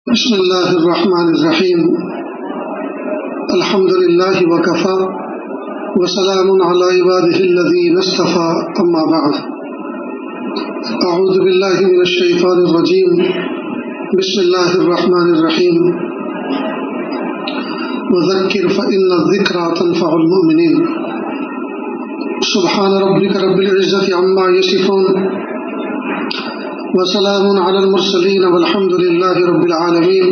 بسم اللہ الرحمن الرحیم الحمد للہ وکفی وسلام علی عبادہ الذین اصطفی اما بعد اعوذ باللہ من الشیطان الرجیم بسم اللہ الرحمن الرحیم وذکر فإن الذکرى تنفع المؤمنین سبحان ربک رب العزة عما یصفون وسلام على المرسلين والحمد لله رب العالمين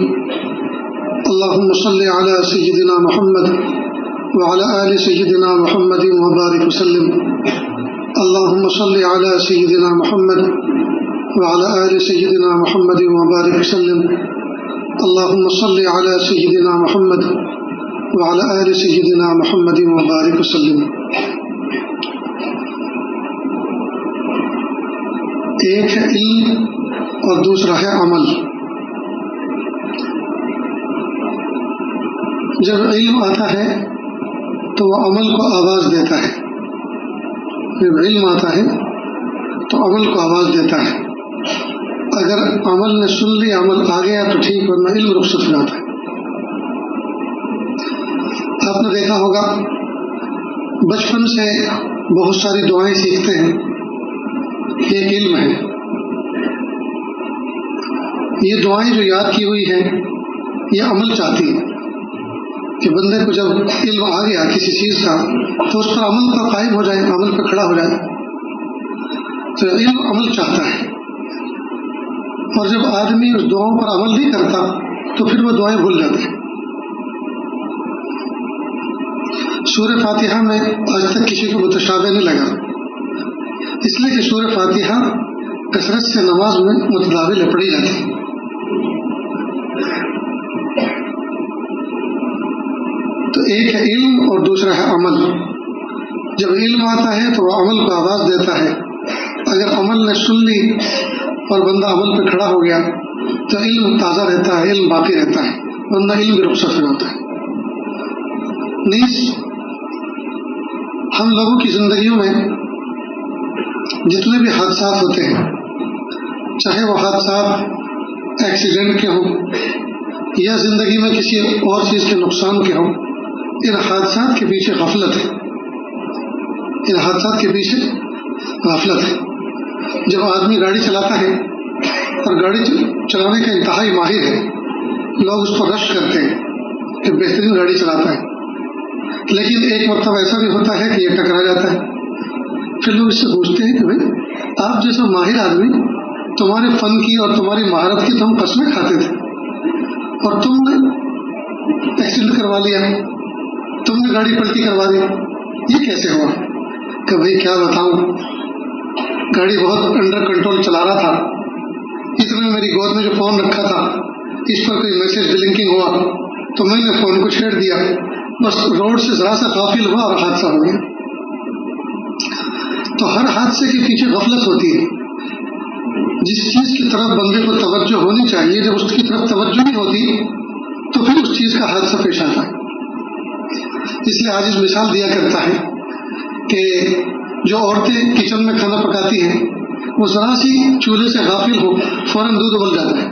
اللهم صل على سيدنا محمد وعلى آل سيدنا محمد وبارك وسلم اللهم صل على سيدنا محمد وعلى آل سيدنا محمد وبارك وسلم اللهم صل على سيدنا محمد وعلى آل سيدنا محمد وبارك وسلم۔ ایک ہے علم اور دوسرا ہے عمل۔ جب علم آتا ہے تو وہ عمل کو آواز دیتا ہے، جب علم آتا ہے تو عمل کو آواز دیتا ہے۔ اگر عمل نے سن لی، عمل آ گیا تو ٹھیک، ورنہ علم رخصت ہو جاتا ہے۔ آپ نے دیکھا ہوگا بچپن سے بہت ساری دعائیں سیکھتے ہیں، ایک علم ہے۔ یہ دعائیں جو یاد کی ہوئی ہیں یہ عمل چاہتی ہیں کہ بندے کو جب علم آ گیا کسی چیز کا تو اس پر عمل پر قائم ہو جائے، عمل پر کھڑا ہو جائے۔ تو علم عمل چاہتا ہے، اور جب آدمی اس دعاؤں پر عمل نہیں کرتا تو پھر وہ دعائیں بھول جاتے ہیں۔ سورہ فاتحہ میں آج تک کسی کو متشابہ نہیں لگا، اس لیے کہ سورہ فاتحہ کثرت سے نماز میں متداول پڑھی جاتی ہے۔ تو ایک ہے علم اور دوسرا ہے عمل۔ جب علم آتا ہے تو وہ عمل کو آواز دیتا ہے۔ اگر عمل نے سن لی اور بندہ عمل پہ کھڑا ہو گیا تو علم تازہ رہتا ہے، علم باقی رہتا ہے، بندہ علم بھی رخصت ہو جاتا ہے۔ نیز ہم لوگوں کی زندگیوں میں جتنے بھی حادثات ہوتے ہیں، چاہے وہ حادثات ایکسیڈنٹ کے ہوں یا زندگی میں کسی اور چیز کے نقصان کے ہوں، ان حادثات کے پیچھے غفلت ہے، ان حادثات کے پیچھے غفلت ہے۔ جب آدمی گاڑی چلاتا ہے اور گاڑی چلانے کا انتہائی ماہر ہے، لوگ اس کو رش کرتے ہیں کہ بہترین گاڑی چلاتا ہے، لیکن ایک مرتبہ ایسا بھی ہوتا ہے کہ یہ ٹکرا جاتا ہے۔ پھر لوگ اس سے پوچھتے ہیں کہ بھائی آپ جیسا ماہر آدمی، تمہارے فن کی اور تمہاری مہارت کی تو ہم قسمیں کھاتے تھے، اور تم نے ایکسیڈنٹ کروا لیا، تم نے گاڑی پلٹی کروا دی، یہ کیسے ہوا؟ کہ بھائی کیا بتاؤں، گاڑی بہت انڈر کنٹرول چلا رہا تھا، اتنے میں میری گود میں جو فون رکھا تھا اس پر کوئی میسج بلنکنگ ہوا تو میں نے فون کو چھیڑ دیا، بس روڈ سے ذرا سا غافل ہوا اور حادثہ ہو گیا۔ تو ہر حادثے کے پیچھے غفلت ہوتی ہے۔ جس چیز کی طرف بندے کو توجہ ہونی چاہیے، جب اس کی طرف توجہ نہیں ہوتی تو پھر اس چیز کا حادثہ پیش آتا ہے۔ اس لیے آج اس مثال دیا کرتا ہے کہ جو عورتیں کچن میں کھانا پکاتی ہیں، وہ ذرا سی چولہے سے غافل ہو فوراً دودھ ابل جاتا ہے،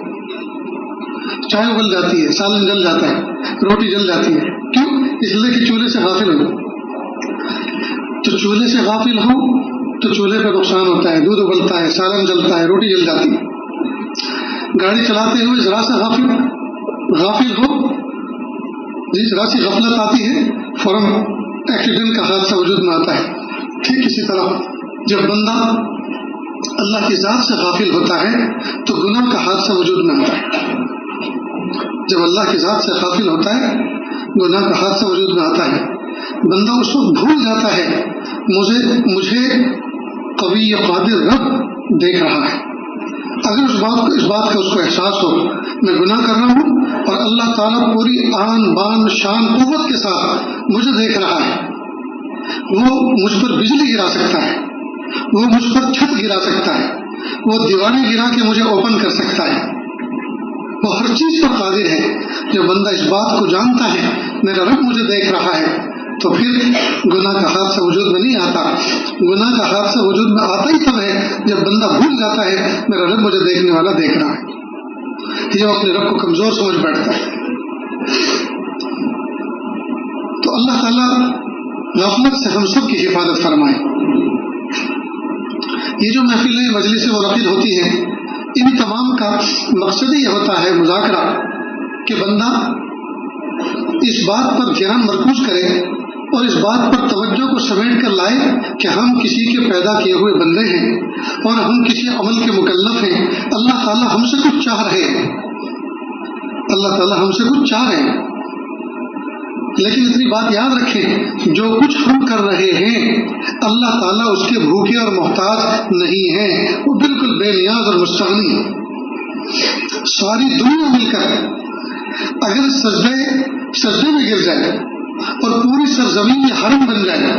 چائے ابل جاتی ہے، سالن جل جاتا ہے، روٹی جل جاتی ہے۔ کیوں؟ اس لیے کہ چولہے سے غافل ہو۔ تو چولہے سے غافل ہو تو چولہے پہ نقصان ہوتا ہے، دودھ ابلتا ہے، سالن جلتا ہے، روٹی جل جاتی ہے۔ گاڑی چلاتے ہوئے ذرا سا غافل ہو، ذرا سی غفلت آتی ہے، فوراً ایکسیڈنٹ کا حادثہ وجود میں آتا ہے۔ ٹھیک اسی طرح جب بندہ اللہ کی ذات سے غافل ہوتا ہے تو گناہ کا حادثہ وجود میں آتا ہے۔ جب اللہ کی ذات سے غافل ہوتا ہے، گناہ کا حادثہ وجود میں آتا ہے۔ بندہ اس وقت بھول جاتا ہے مجھے قوی قادر رب دیکھ رہا ہے۔ اگر اس بات کا اس کو احساس ہو میں گناہ کر رہا ہوں اور اللہ تعالیٰ پوری آن بان شان قوت کے ساتھ مجھے دیکھ رہا ہے، وہ مجھ پر بجلی گرا سکتا ہے، وہ مجھ پر چھت گرا سکتا ہے، وہ دیواریں گرا کے مجھے اوپن کر سکتا ہے، وہ ہر چیز پر قادر ہے۔ جب بندہ اس بات کو جانتا ہے میرا رب مجھے دیکھ رہا ہے تو پھر گناہ کا حادثہ وجود میں نہیں آتا۔ گناہ کا حادثہ وجود میں آتا ہی تب ہے جب بندہ بھول جاتا ہے میرا رب مجھے دیکھنے والا دیکھ رہا ہے۔ یہ اپنے رب کو کمزور سمجھ بیٹھتا ہے. تو اللہ تعالیٰ غفلت سے ہم سب کی حفاظت فرمائے. یہ جو محفلیں مجلس منعقد ہوتی ہیں ان تمام کا مقصد یہ ہوتا ہے مذاکرہ کہ بندہ اس بات پر دھیان مرکوز کرے اور اس بات پر توجہ کو سمیٹ کر لائے کہ ہم کسی کے پیدا کیے ہوئے بندے ہیں اور ہم کسی عمل کے مکلف ہیں. اللہ تعالیٰ ہم سے کچھ چاہ رہے ہیں، اللہ تعالیٰ ہم سے کچھ چاہ رہے ہیں، لیکن اتنی بات یاد رکھیں جو کچھ ہم کر رہے ہیں اللہ تعالیٰ اس کے بھوکے اور محتاج نہیں ہیں، وہ بالکل بے نیاز اور مستغنی ہے. ساری دنیا مل کر اگر سجدے میں گر جائے اور پوری سرزمین یہ حرم بن جائے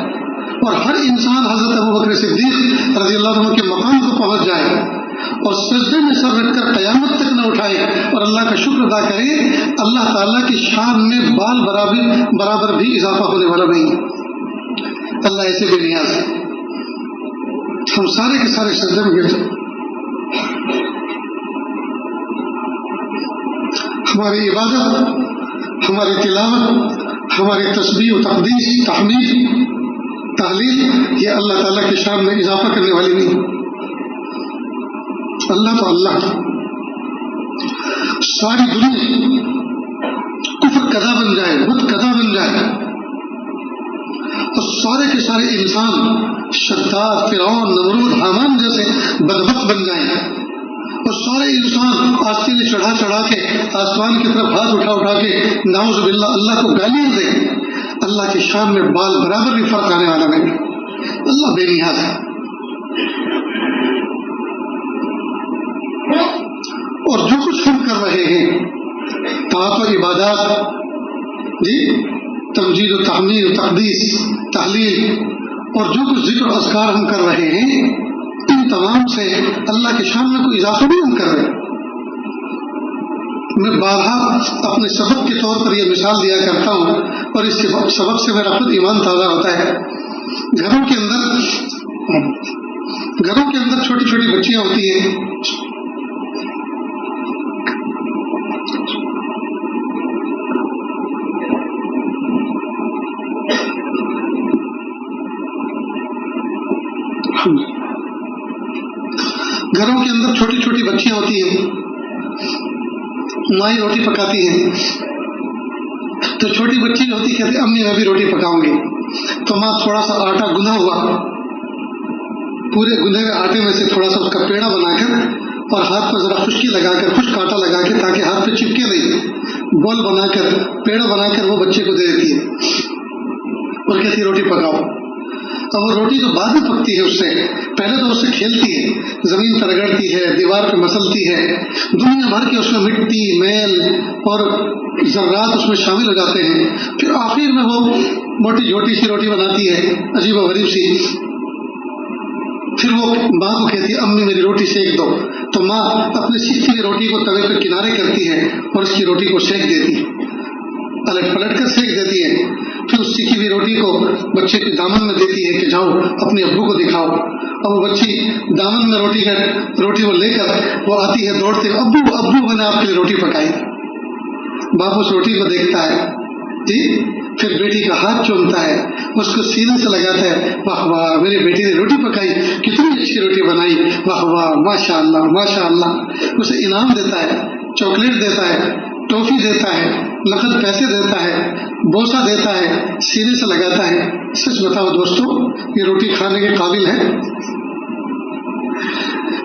اور ہر انسان حضرت ابوبکر صدیق رضی اللہ عنہ کے مقام کو پہنچ جائے اور سجدے میں سر رکھ کر قیامت تک نہ اٹھائے اور اللہ کا شکر ادا کرے، اللہ تعالیٰ کی شان میں بال برابر بھی اضافہ ہونے والا نہیں ہے. اللہ ایسے بے نیاز ہے. ہم سارے کے سارے سجدے میں گر جائیں. ہماری عبادت، ہماری تلاوت، ہماری تسبیح و تقدیس، تحمید، تحلیل یہ اللہ تعالیٰ کی شان میں اضافہ کرنے والی نہیں. اللہ تو اللہ. ساری دنیا کفر کدا بن جائے، بت کدا بن جائے اور سارے کے سارے انسان شداد، فرعون، نمرود، حامان جیسے بدبخت بن جائیں اور سارے انسان آستین چڑھا چڑھا کے آسمان کی طرف ہاتھ اٹھا کے نعوذ باللہ اللہ کو گالیاں دے، اللہ کی شان میں بال برابر بھی فرق آنے والا نہیں. اللہ بے نیاز ہے. اور جو کچھ ہم کر رہے ہیں طاعت و عبادات، جی تمجید و تحمید و تقدیس، تحلیل اور جو کچھ ذکر و اذکار ہم کر رہے ہیں ان تمام سے اللہ کی شان میں کوئی اضافہ نہیں ہم کر رہے. میں بارہا اپنے سبق کے طور پر یہ مثال دیا کرتا ہوں اور اس سبق سے میرا خود ایمان تازہ ہوتا ہے. گھروں کے اندر چھوٹی چھوٹی بچیاں ہوتی ہیں، گھروں کے اندر چھوٹی چھوٹی بچیاں ہوتی ہیں، مائی روٹی پکاتی ہیں تو چھوٹی بچی جو ہوتی کہتی امی میں بھی روٹی پکاؤں گی. تو ماں تھوڑا سا آٹا گنا ہوا، پورے گنے ہوئے آٹے میں سے تھوڑا سا اس کا پیڑا بنا کر اور ہاتھ پر ذرا خشکی لگا کر، خشک آٹا لگا کے تاکہ ہاتھ پہ چپکے نہیں، بول بنا کر، پیڑا بنا کر وہ بچے کو دے دیتی ہے اور کہتی روٹی پکاؤ. اب وہ روٹی تو بعد میں پکتی ہے، اس سے پہلے تو اس سے کھیلتی ہے، زمین پر رگڑتی ہے، دیوار پہ مسلتی ہے، دنیا بھر کے اس میں مٹی، میل اور ذرات اس میں شامل ہو جاتے ہیں. پھر آخر میں وہ موٹی جھوٹی سی روٹی بناتی ہے، عجیب و غریب سی. پھر وہ ماں کو کہتی ہے امی میری روٹی سیک دو. تو ماں اپنی سیکھی ہوئی روٹی کو توے پہ کنارے کرتی ہے اور اس کی روٹی کو سیک دیتی ہے، الٹ پلٹ کر سیک دیتی ہے. پھر اس سیکھی ہوئی روٹی کو بچے کے دامن میں دیتی ہے کہ جاؤ اپنے ابو کو دکھاؤ. اور وہ بچی دامن میں روٹی وہ لے کر وہ آتی ہے دوڑتے، ابو میں نے آپ کے لیے روٹی پکائی. باپ اس روٹی کو دیکھتا ہے، جی پھر بیٹی کا ہاتھ چومتا ہے، اس کو سینے سے لگاتا ہے، واہ واہ میری بیٹی نے روٹی پکائی، کتنی اچھی روٹی بنائی، واہ واہ ماشاء اللہ ماشاء اللہ. اسے انعام دیتا ہے، چاکلیٹ دیتا ہے، ٹافی دیتا ہے، نقد پیسے دیتا ہے، بوسہ دیتا ہے، سینے سے لگاتا ہے. سچ بتاؤ دوستو، یہ روٹی کھانے کے قابل ہے؟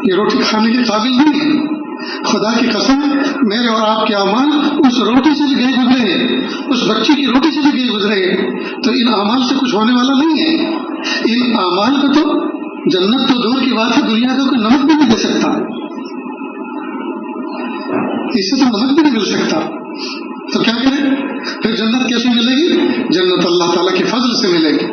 یہ روٹی کھانے کے قابل نہیں ہے. خدا کی قسم میرے اور آپ کے اعمال اس روٹی سے بھی گئے گزرے ہیں، اس بچی کی روٹی سے بھی گئے گزرے ہیں. تو ان اعمال سے کچھ ہونے والا نہیں ہے. ان اعمال کو تو جنت تو دور کی بات ہے، دنیا کا کوئی نمک بھی نہیں دے سکتا، اس سے تو نمک بھی نہیں مل سکتا. تو کیا کریں؟ پھر جنت کیسے ملے گی؟ جنت اللہ تعالیٰ کے فضل سے ملے گی.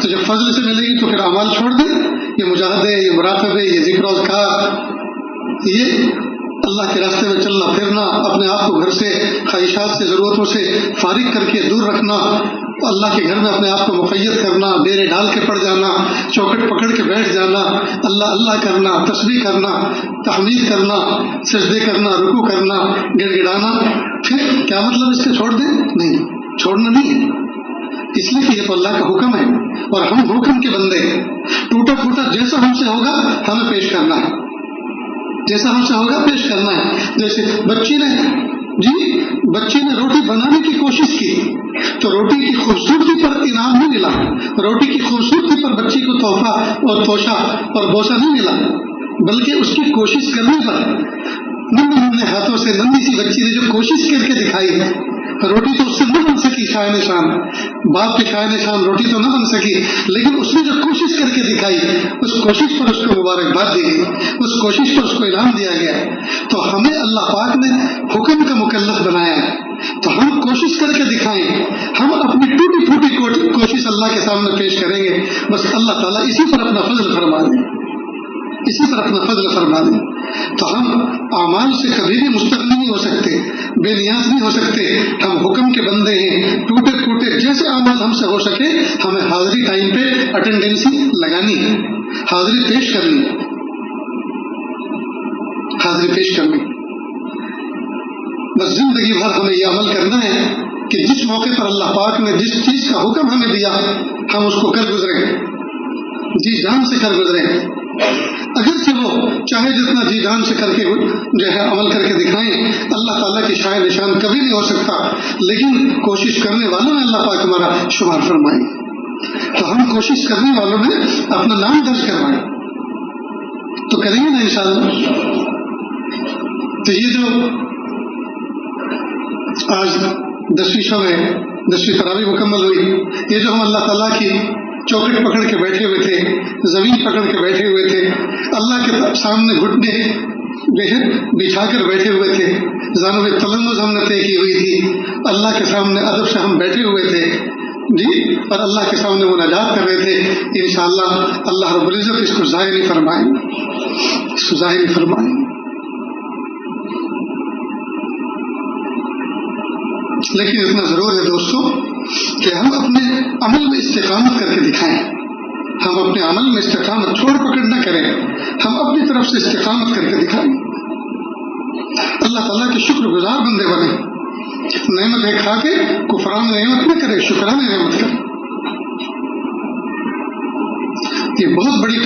تو جب فضل سے ملے گی تو پھر اعمال چھوڑ دیں، یہ مجاہدے، یہ مراقبے، یہ ذکر و اذکار، یہ اللہ کے راستے میں چلنا پھرنا، اپنے آپ کو گھر سے، خواہشات سے، ضرورتوں سے فارغ کر کے دور رکھنا اللہ کے گھر میں اپنے آپ کو مقید کرنا، ڈیرے ڈال کے پڑ جانا، چوکٹ پکڑ کے بیٹھ جانا، اللہ اللہ کرنا، تسبیح کرنا، تحمید کرنا، سجدے کرنا، رکوع کرنا، گڑ گڑانا، پھر کیا مطلب اس کے چھوڑ دیں؟ نہیں، چھوڑنا نہیں ہے، اس لیے کہ یہ تو اللہ کا حکم ہے اور ہم حکم کے بندے ہیں۔ ٹوٹا پھوٹا جیسا ہم سے ہوگا ہمیں پیش کرنا ہے، جیسا ہم سے ہوگا پیش کرنا ہے۔ جیسے بچی نے روٹی بنانے کی کوشش کی تو روٹی کی خوبصورتی پر انعام نہیں ملا، روٹی کی خوبصورتی پر بچی کو تحفہ اور توشہ اور بوسہ نہیں ملا، بلکہ اس کی کوشش کرنے پر ننھے ہاتھوں سے ننھی سی بچی نے جو کوشش کر کے دکھائی ہے، روٹی تو اس سے نہ بن سکی شائے نشان، باپ کے شائے نشان روٹی تو نہ بن سکی، لیکن اس نے جو کوشش کر کے دکھائی اس کوشش پر اس کو مبارکباد دی گئی، اس کوشش پر اس کو انعام دیا گیا۔ تو ہمیں اللہ پاک نے حکم کا مکلف بنایا ہے تو ہم کوشش کر کے دکھائیں، ہم اپنی ٹوٹی پھوٹی کوشش اللہ کے سامنے پیش کریں گے، بس اللہ تعالیٰ اسی پر اپنا فضل فرما دیں، اسی پر اپنا فضل فرما دیں۔ تو ہم اعمال سے کبھی بھی مستغنی نہیں ہو سکتے، بے نیاز نہیں ہو سکتے، ہم حکم کے بندے ہیں۔ ٹوٹے پھوٹے جیسے اعمال ہم سے ہو سکے ہمیں حاضری ٹائم پہ اٹینڈنسی لگانی ہے، حاضری پیش کرنی، حاضری پیش کرنی۔ بس زندگی بھر ہمیں یہ عمل کرنا ہے کہ جس موقع پر اللہ پاک نے جس چیز کا حکم ہمیں دیا ہم اس کو کر گزریں، جی جان سے کر گزریں، اگرچہ وہ چاہے جتنا جی جان سے کر کے جو ہے عمل کر کے دکھائیں، اللہ تعالیٰ کی شائے نشان کبھی نہیں ہو سکتا، لیکن کوشش کرنے والوں میں اللہ پاک ہمارا شمار فرمائے، تو ہم کوشش کرنے والوں میں اپنا نام درج کروائیں تو کریں گے نا انشاءاللہ۔ تو یہ جو آج 10ویں شب ہے، 10ویں تراویح مکمل ہوئی، یہ جو ہم اللہ تعالیٰ کی چوکٹ پکڑ کے بیٹھے ہوئے تھے، زمین پکڑ کے بیٹھے ہوئے تھے، اللہ کے سامنے گھٹنے بچھا کر بیٹھے ہوئے تھے، زانوں میں تلمذ ہم نے طے کی ہوئی تھی، اللہ کے سامنے ادب سے ہم بیٹھے ہوئے تھے جی، اور اللہ کے سامنے مناجات کر رہے تھے، انشاءاللہ اللہ رب العزت اس کو ضائع نہیں فرمائیں، اس کو ضائع نہیں فرمائیں۔ لیکن اتنا ضرور ہے دوستو کہ ہم اپنے عمل میں استقامت کر کے دکھائیں، ہم اپنے عمل میں استقامت چھوڑ پکڑ نہ کریں، ہم اپنی طرف سے استقامت کر کے دکھائیں، اللہ تعالیٰ کے شکر گزار بندے بنیں، نعمت کھا کے کفران نعمت نہ کرے، شکران نعمت کرے۔ یہ بہت بڑی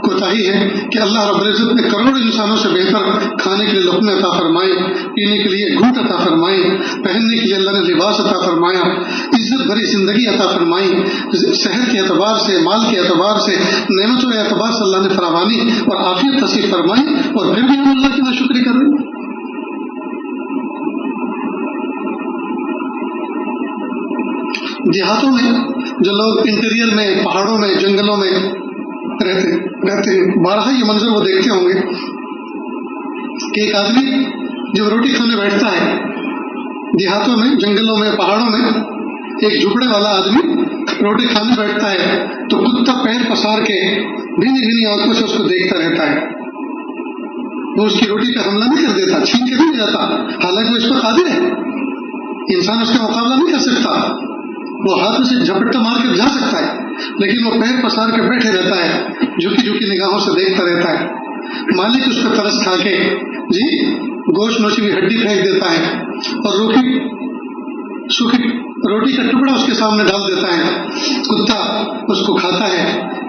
کوتاہی ہے کہ اللہ رب العزت نے کروڑوں انسانوں سے بہتر کھانے کے لیے لقمے عطا فرمائے، پینے کے لیے گھونٹ عطا فرمائے، پہننے کے لیے اللہ نے لباس عطا فرمایا، عزت بھری زندگی عطا فرمائی، صحت کے اعتبار سے، مال کے اعتبار سے، نعمتوں کے اعتبار سے اللہ نے فراوانی اور عافیت نصیب فرمائی، اور پھر بھی ہم اللہ کی ناشکری کر رہے ہیں۔ دیہاتوں میں جو لوگ انٹیریئر میں، پہاڑوں میں، جنگلوں میں رہتے ہیں، بارہا یہ منظر وہ دیکھتے ہوں گے کہ ایک آدمی جب روٹی کھانے بیٹھتا ہے دیہاتوں میں، جنگلوں میں، پہاڑوں میں، ایک جھپڑے والا آدمی روٹی کھانے بیٹھتا ہے تو کتا پیر پسار کے بھینی بھینی آنکھوں سے اس کو دیکھتا رہتا ہے، وہ اس کی روٹی پہ حملہ نہیں کر دیتا، چھین کے نہیں جاتا، حالانکہ وہ اس پر قادر ہے، انسان اس کا مقابلہ نہیں کر سکتا، وہ ہاتھ سے جھپٹا مار کے جا سکتا ہے، لیکن وہ پیر پسار کے بیٹھے رہتا ہے، جھکی جھکی نگاہوں سے دیکھتا رہتا ہے۔ مالک اس پہ ترس کھا کے جی گوشت نوچی ہوئی ہڈی پھینک دیتا ہے اور سوکھی روٹی کا ٹکڑا اس کے سامنے ڈال دیتا ہے، کتا اس کو کھاتا ہے،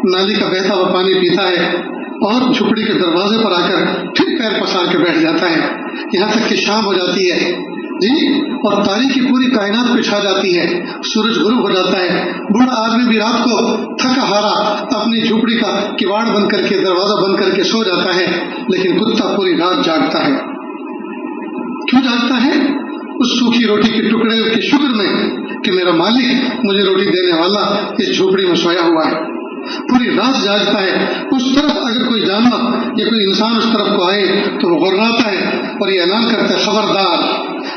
نالی کا بہتا ہوا پانی پیتا ہے اور جھپڑی کے دروازے پر آ کر پھر پیر پسار کے بیٹھ جاتا ہے، یہاں تک کہ شام ہو جاتی ہے جی، اور تاریخی پوری کائنات پہ چھا جاتی ہے، سورج غروب ہو جاتا ہے، بوڑھا آدمی بھی رات کو تھکا ہارا اپنی جھوپڑی کا کواڑ بند کر کے، دروازہ بند کر کے سو جاتا ہے، لیکن کتا پوری رات جاگتا ہے۔ کیوں جاگتا ہے؟ اس سوکھی روٹی کے ٹکڑے کے شکر میں کہ میرا مالک مجھے روٹی دینے والا اس جھوپڑی میں سویا ہوا ہے، پوری رات جاگتا ہے۔ اس طرف اگر کوئی جانور یا کوئی انسان اس طرف کو آئے تو وہ غراتا ہے اور یہ اعلان کرتا ہے، خبردار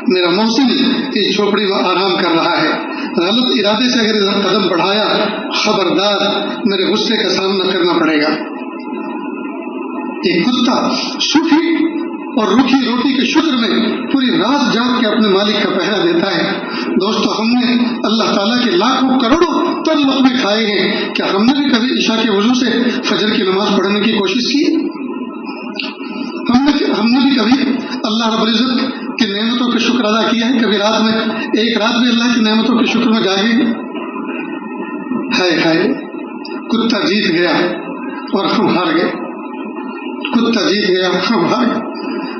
میرا محسن اس جھوپڑی میں آرام کر رہا ہے، غلط ارادے سے اگر قدم بڑھایا خبردار میرے غصے کا سامنا کرنا پڑے گا۔ ایک کتا سوکھی اور روکھی روٹی کے شکر میں پوری رات جاگ کے اپنے مالک کا پہرا دیتا ہے، دوستو ہم نے اللہ تعالیٰ کے لاکھوں کروڑوں تن لقمے کھائے ہیں، کیا ہم نے بھی کبھی عشاء کے وضو سے فجر کی نماز پڑھنے کی کوشش کی؟ ہم نے بھی کبھی اللہ رب العزت کی نعمتوں کا شکر ادا کیا ہے؟ کبھی رات میں ایک رات بھی اللہ کی نعمتوں کے شکر میں جاگے گے؟ ہائے کتا جیت گیا اور ہم ہار گئے، کتا جیت گیا ہم ہار گئے۔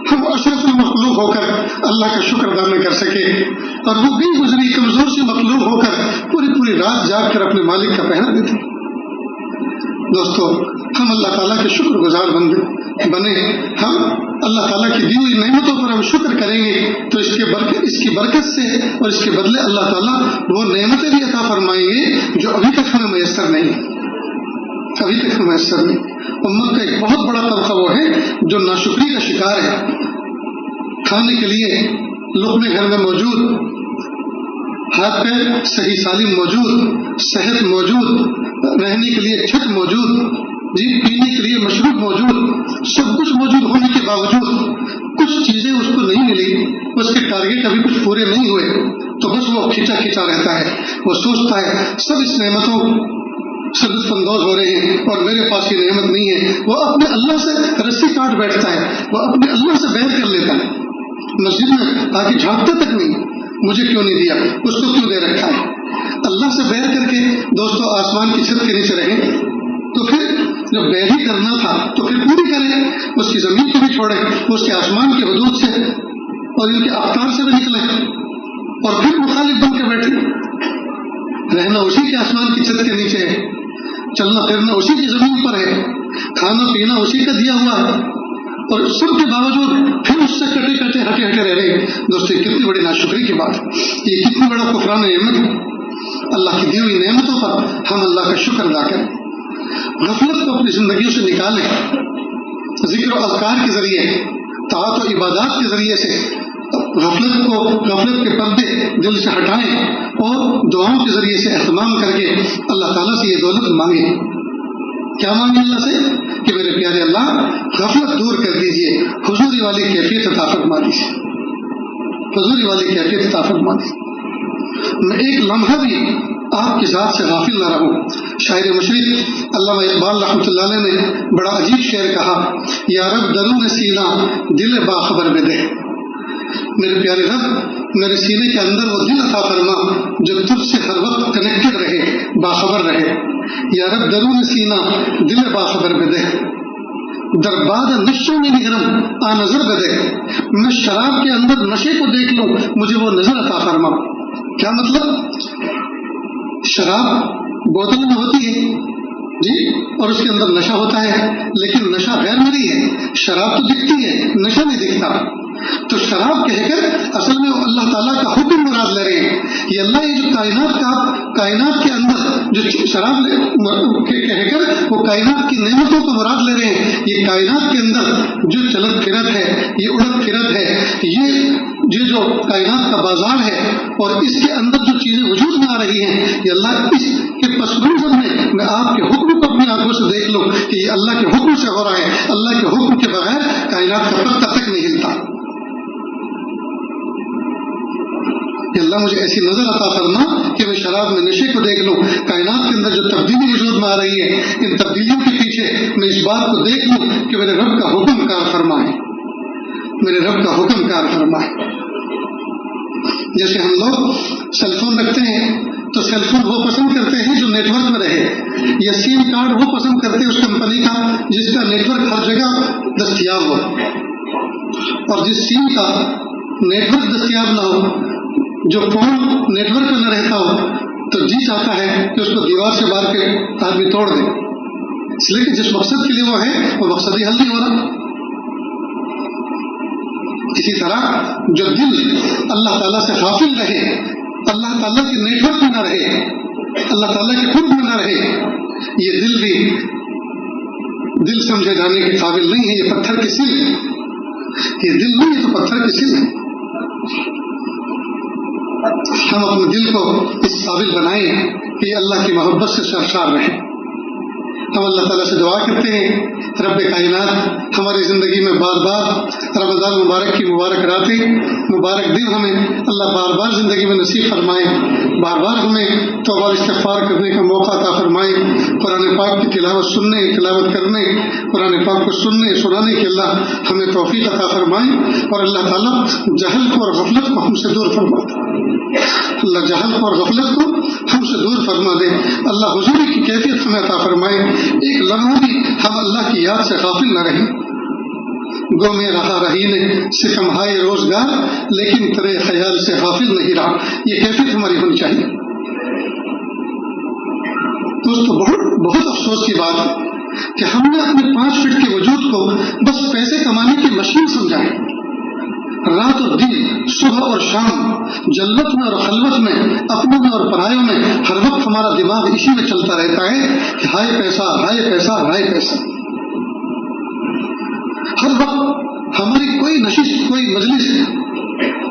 ہم اشرف المخلوق ہو کر اللہ کا شکر ادا نہ کر سکے، اور وہ بھی گزری کمزور سی مخلوق ہو کر پوری رات جاگ کر اپنے مالک کا پہنا دیتے۔ دوستو ہم اللہ تعالیٰ کے شکر گزار بنے، ہم اللہ تعالیٰ کی دی ہوئی نعمتوں پر ہم شکر کریں گے تو اس کی برکت سے اور اس کے بدلے اللہ تعالیٰ وہ نعمتیں بھی عطا فرمائیں گے جو ابھی تک ہمیں میسر نہیں۔ امت کا ایک بہت بڑا طبقہ وہ ہے جو ناشکری کا شکار ہے۔ کھانے کے لیے لقمے گھر میں موجود، ہاتھ پیر صحیح سالم موجود، صحت موجود، رہنے کے لیے چھت موجود، پینے کے لیے مشروب موجود، سب کچھ موجود ہونے کے باوجود کچھ چیزیں اس کو نہیں ملی، اس کے ٹارگیٹ ابھی کچھ پورے نہیں ہوئے، تو بس وہ کھینچا رہتا ہے۔ وہ سوچتا ہے سب اس نعمتوں سے لطف اندوز ہو رہے ہیں اور میرے پاس یہ نعمت نہیں ہے۔ وہ اپنے اللہ سے رسی کاٹ بیٹھتا ہے، وہ اپنے اللہ سے بیر کر لیتا ہے، مسجد میں آ کے جھانکتا تک نہیں مجھے کیوں نہیں دیا، اس کو کیوں دے رکھا ہے۔ اللہ سے بیر کر کے دوستو آسمان کی چھت کے نیچے رہیں تو پھر جب بیر ہی کرنا تھا تو پھر پوری کریں، اس کی زمین کو بھی چھوڑیں، اس کے آسمان کے حدود سے اور ان کے اقطار سے بھی نکلیں اور پھر مخالف بن کے بیٹھیں۔ رہنا اسی کے آسمان کی چھت کے نیچے ہے، چلنا پھرنا اسی کی زمین پر ہے، کھانا پینا اسی کا دیا ہوا ہے، اور سب کے باوجود پھر اس سے ہٹے رہ رہے ہیں۔ دوستو یہ کتنی بڑی ناشکری کی بات ہے، یہ کتنی بڑا کفران نعمت ہے۔ اللہ کی دی ہوئی نعمتوں پر ہم اللہ کا شکر ادا کریں، غفلت کو اپنی زندگیوں سے نکالیں، ذکر و اذکار کے ذریعے، طاعت و عبادات کے ذریعے سے غفلت کے پردے دل سے ہٹائیں اور دعاؤں کے ذریعے سے اہتمام کر کے اللہ تعالیٰ سے یہ دولت مانگیں۔ کیا مانگیں اللہ سے کہ میرے پیارے اللہ غفلت دور کر دیجئے، حضوری والی کیفیت عطا فرما دیجئے، حضوری والی کیفیت عطا فرما دیجئے۔ میں ایک لمحہ بھی آپ کی ذات سے غافل نہ رہوں۔ شاعر مشرق علامہ اقبال رحمۃ اللہ علیہ نے بڑا عجیب شعر کہا، یا رب درون سینہ دل باخبر میں دے، میرے پیارے رب میرے سینے کے اندر وہ دل عطا فرما جو تجھ سے ہر وقت کنیکٹڈ رہے، باخبر رہے۔ یا رب درون سینہ دل باخبر میں دے، درباد نشوں میں نگرم آ نظر بدے، میں شراب کے اندر نشے کو دیکھ لوں مجھے وہ نظر عطا فرما۔ کیا مطلب؟ شراب بوتل میں ہوتی ہے جی اور اس کے اندر نشہ ہوتا ہے، لیکن نشہ غیر مری ہے، شراب تو دکھتی ہے، نشہ نہیں دکھتا۔ تو شراب کہہ کر اصل میں وہ اللہ تعالیٰ کا حکم مراد لے رہے ہیں۔ یہ اللہ یہ جو کائنات کے اندر جو شراب کہہ کر وہ کائنات کی نعمتوں کو مراد لے رہے ہیں۔ یہ کائنات کے اندر جو چلت پھرت ہے، یہ اڑت پھرت ہے، یہ جو کائنات کا بازار ہے اور اس کے اندر جو چیزیں وجود میں آ رہی ہیں، یہ اللہ اس کے پس منظر میں آپ کے حکم کو اپنی آنکھوں سے دیکھ لوں کہ یہ اللہ کے حکم سے ہو رہا ہے۔ اللہ کے حکم کے بغیر کائنات کا پتہ تک نہیں ہلتا۔ کہ اللہ مجھے ایسی نظر عطا فرما کہ میں شراب میں نشے کو دیکھ لوں، کائنات کے اندر جو تبدیلی وجود میں آ رہی ہے ان تبدیلیوں کے پیچھے میں اس بات کو دیکھ لوں کہ میرے رب کا حکم کار فرمائے، میرے رب کا حکم کار فرمائے۔ جیسے ہم لوگ سیل فون رکھتے ہیں تو سیل فون وہ پسند کرتے ہیں جو نیٹ ورک میں رہے، یا سیم کارڈ وہ پسند کرتے ہیں اس کمپنی کا جس کا نیٹ ورک ہر جگہ دستیاب ہو، اور جس سیم کا نیٹ ورک دستیاب نہ ہو، جو فون نیٹ ورک میں نہ رہتا ہو، تو جی چاہتا ہے کہ اس کو دیوار سے مار کے آدمی توڑ دے، اس لیے کہ جس مقصد کے لیے وہ ہے وہ مقصد ہی حل نہیں ہو رہا۔ اسی طرح جو دل اللہ تعالیٰ سے غافل رہے، اللہ تعالیٰ کے نیٹ ورک میں نہ رہے، اللہ تعالیٰ کے خود میں نہ رہے، یہ دل بھی دل سمجھے جانے کے قابل نہیں ہے، یہ پتھر کی سل ہے، یہ دل نہیں ہے تو پتھر کی سل ہے۔ ہم اپنے دل کو اس قابل بنائیں کہ اللہ کی محبت سے سرشار رہے، ہم اللہ تعالیٰ سے دعا کرتے ہیں رب کائنات ہماری زندگی میں بار بار رمضان مبارک کی مبارک راتیں مبارک دن ہمیں اللہ بار بار زندگی میں نصیب فرمائے، بار بار ہمیں توبہ اور استغفار کرنے کا موقع عطا فرمائے، قرآن پاک کی تلاوت سننے تلاوت کرنے قرآن پاک کو سننے سنانے کے اللہ ہمیں توفیق عطا فرمائے، اور اللہ تعالیٰ جہل کو اور غفلت کو ہم سے دور فرما دے، اللہ جہل کو اور غفلت کو ہم سے دور فرما دے، اللہ حضوری کی کیفیت ہمیں عطا فرمائے، ایک لمحہ بھی ہم اللہ کی یاد سے غافل نہ رہیں، گو میں رہا رہی نے ستم ہائے روزگار لیکن تیرے خیال سے غافل نہیں رہا، یہ کیفیت ہماری ہونی چاہیے۔ دوستو بہت افسوس کی بات ہے کہ ہم نے اپنے 5 فٹ کے وجود کو بس پیسے کمانے کی مشین سمجھا ہے، رات اور دن صبح اور شام جلوت میں اور خلوت میں اپنوں میں اور پرایوں میں ہر وقت ہمارا دماغ اسی میں چلتا رہتا ہے کہ ہائے پیسہ ہائے پیسہ ہائے پیسہ، ہر وقت ہماری کوئی نشست کوئی مجلس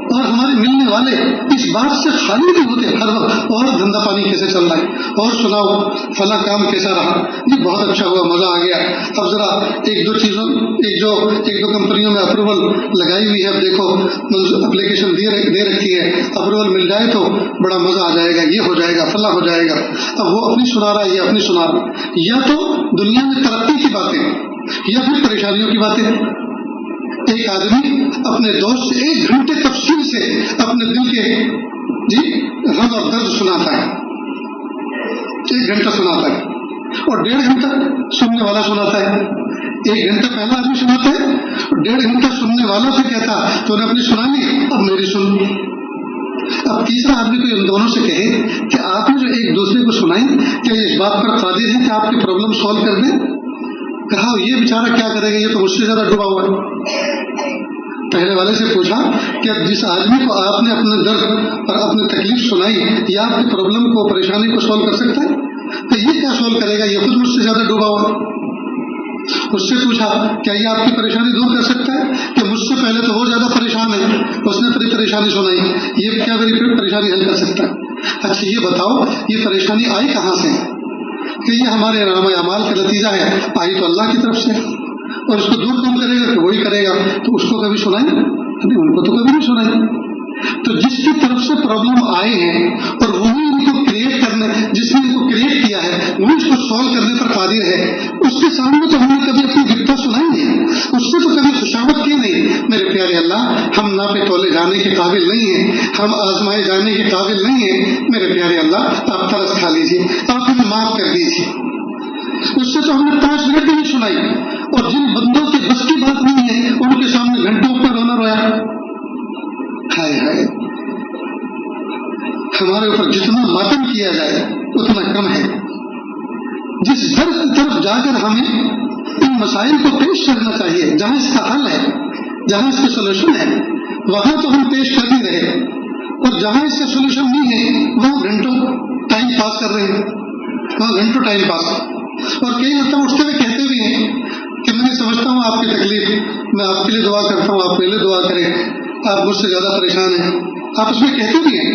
اور ہمارے ملنے والے اس بات سے خالی نہیں ہوتے ہر وقت اور دھندا پانی کیسے چل رہا ہے، اور سناؤ فلاں کام کیسا رہا، یہ بہت اچھا ہوا مزہ آ گیا، اب ذرا ایک دو کمپنیوں میں اپروول لگائی ہوئی ہے، اب دیکھو اپلیکیشن دے رکھی ہے، اپروول مل جائے تو بڑا مزہ آ جائے گا، یہ ہو جائے گا فلاں ہو جائے گا، اب وہ اپنی سنا رہا ہے یہ اپنی سنا رہا، یا تو دنیا میں ترقی کی باتیں یا پھر پریشانیوں کی باتیں۔ ایک آدمی اپنے دوست سے 1 گھنٹے تفصیل سے اپنے دل کے غم اور درد سناتا ہے، 1 گھنٹہ سناتا ہے، اور 1.5 گھنٹہ سننے والا سناتا ہے، 1 گھنٹہ پہلا آدمی سناتا ہے اور 1.5 گھنٹہ سننے والا سے کہتا تو نے اپنی سنانی اب میری سن۔ اب تیسرا آدمی کو ان دونوں سے کہے کہ آپ نے جو ایک دوسرے کو سنائی کیا یہ اس بات پر قادر ہے کہ آپ کی پرابلم سالو کر دیں؟ کہا یہ بیچارہ کیا کرے گا، یہ تو مجھ سے زیادہ ڈوبا ہوا ہے۔ پہلے والے سے پوچھا کہ جس آدمی کو آپ نے اپنے درد اور اپنی تکلیف سنائی یہ آپ کی پرابلم کو پریشانی کو سالو کر سکتا ہے؟ تو یہ کیا سالو کرے گا، یہ خود مجھ سے زیادہ ڈوبا ہوا ہے۔ اس سے پوچھا کیا یہ آپ کی پریشانی دور کر سکتا ہے، کہ مجھ سے پہلے تو وہ زیادہ پریشان ہے، اس نے پھر پریشانی سنائی، یہ کیا میری پریشانی حل کر سکتا ہے؟ اچھا یہ بتاؤ یہ پریشانی آئی کہاں سے؟ کہ یہ ہمارے نام اعمال کا نتیجہ ہے، آئی تو اللہ کی طرف سے، اور اس کو دور کون کرے گا کہ وہی کرے گا، تو اس کو کبھی سنائیں؟ ابھی ان کو تو کبھی نہیں سنائیں۔ تو جس کی طرف سے پرابلم آئے ہیں اور وہی ان کو کریٹ کرنے جس نے ان کو کریٹ کیا ہے وہ اس کو سالو کرنے پر قادر ہے، اس کے سامنے تو ہم نے کبھی اپنی گفتہ سنائی نہیں، اس سے تو کبھی خوشامد کی نہیں۔ میرے پیارے اللہ ہم ناپے تولے جانے کے قابل نہیں ہیں، ہم آزمائے جانے کے قابل نہیں ہیں، میرے پیارے اللہ آپ ترس کھا لیجیے، آپ ہمیں معاف کر دیجیے۔ اس سے تو ہم نے 5 منٹ بھی نہیں سنائی، اور جن بندوں کی بس کی بات نہیں ہے ان کے سامنے گھنٹوں پر رونا رویا۔ ہائے ہائے ہمارے اوپر جتنا ماتم کیا جائے اتنا کم ہے۔ جس در کی طرف جا کر ہمیں ان مسائل کو پیش کرنا چاہیے، جہاں اس کا حل ہے جہاں اس کا سولوشن ہے وہاں تو ہم پیش کر ہی رہے، اور جہاں اس کا سولوشن نہیں ہے وہاں گھنٹوں ٹائم پاس کر رہے ہیں، وہاں گھنٹوں ٹائم پاس۔ اور کئی مرتبہ اٹھتے ہوئے کہتے بھی ہیں کہ میں سمجھتا ہوں آپ کی تکلیف، میں آپ کے لیے دعا کرتا ہوں، آپ میرے لیے دعا کریں، آپ مجھ سے زیادہ پریشان ہیں، آپ اس میں کہتے بھی ہیں۔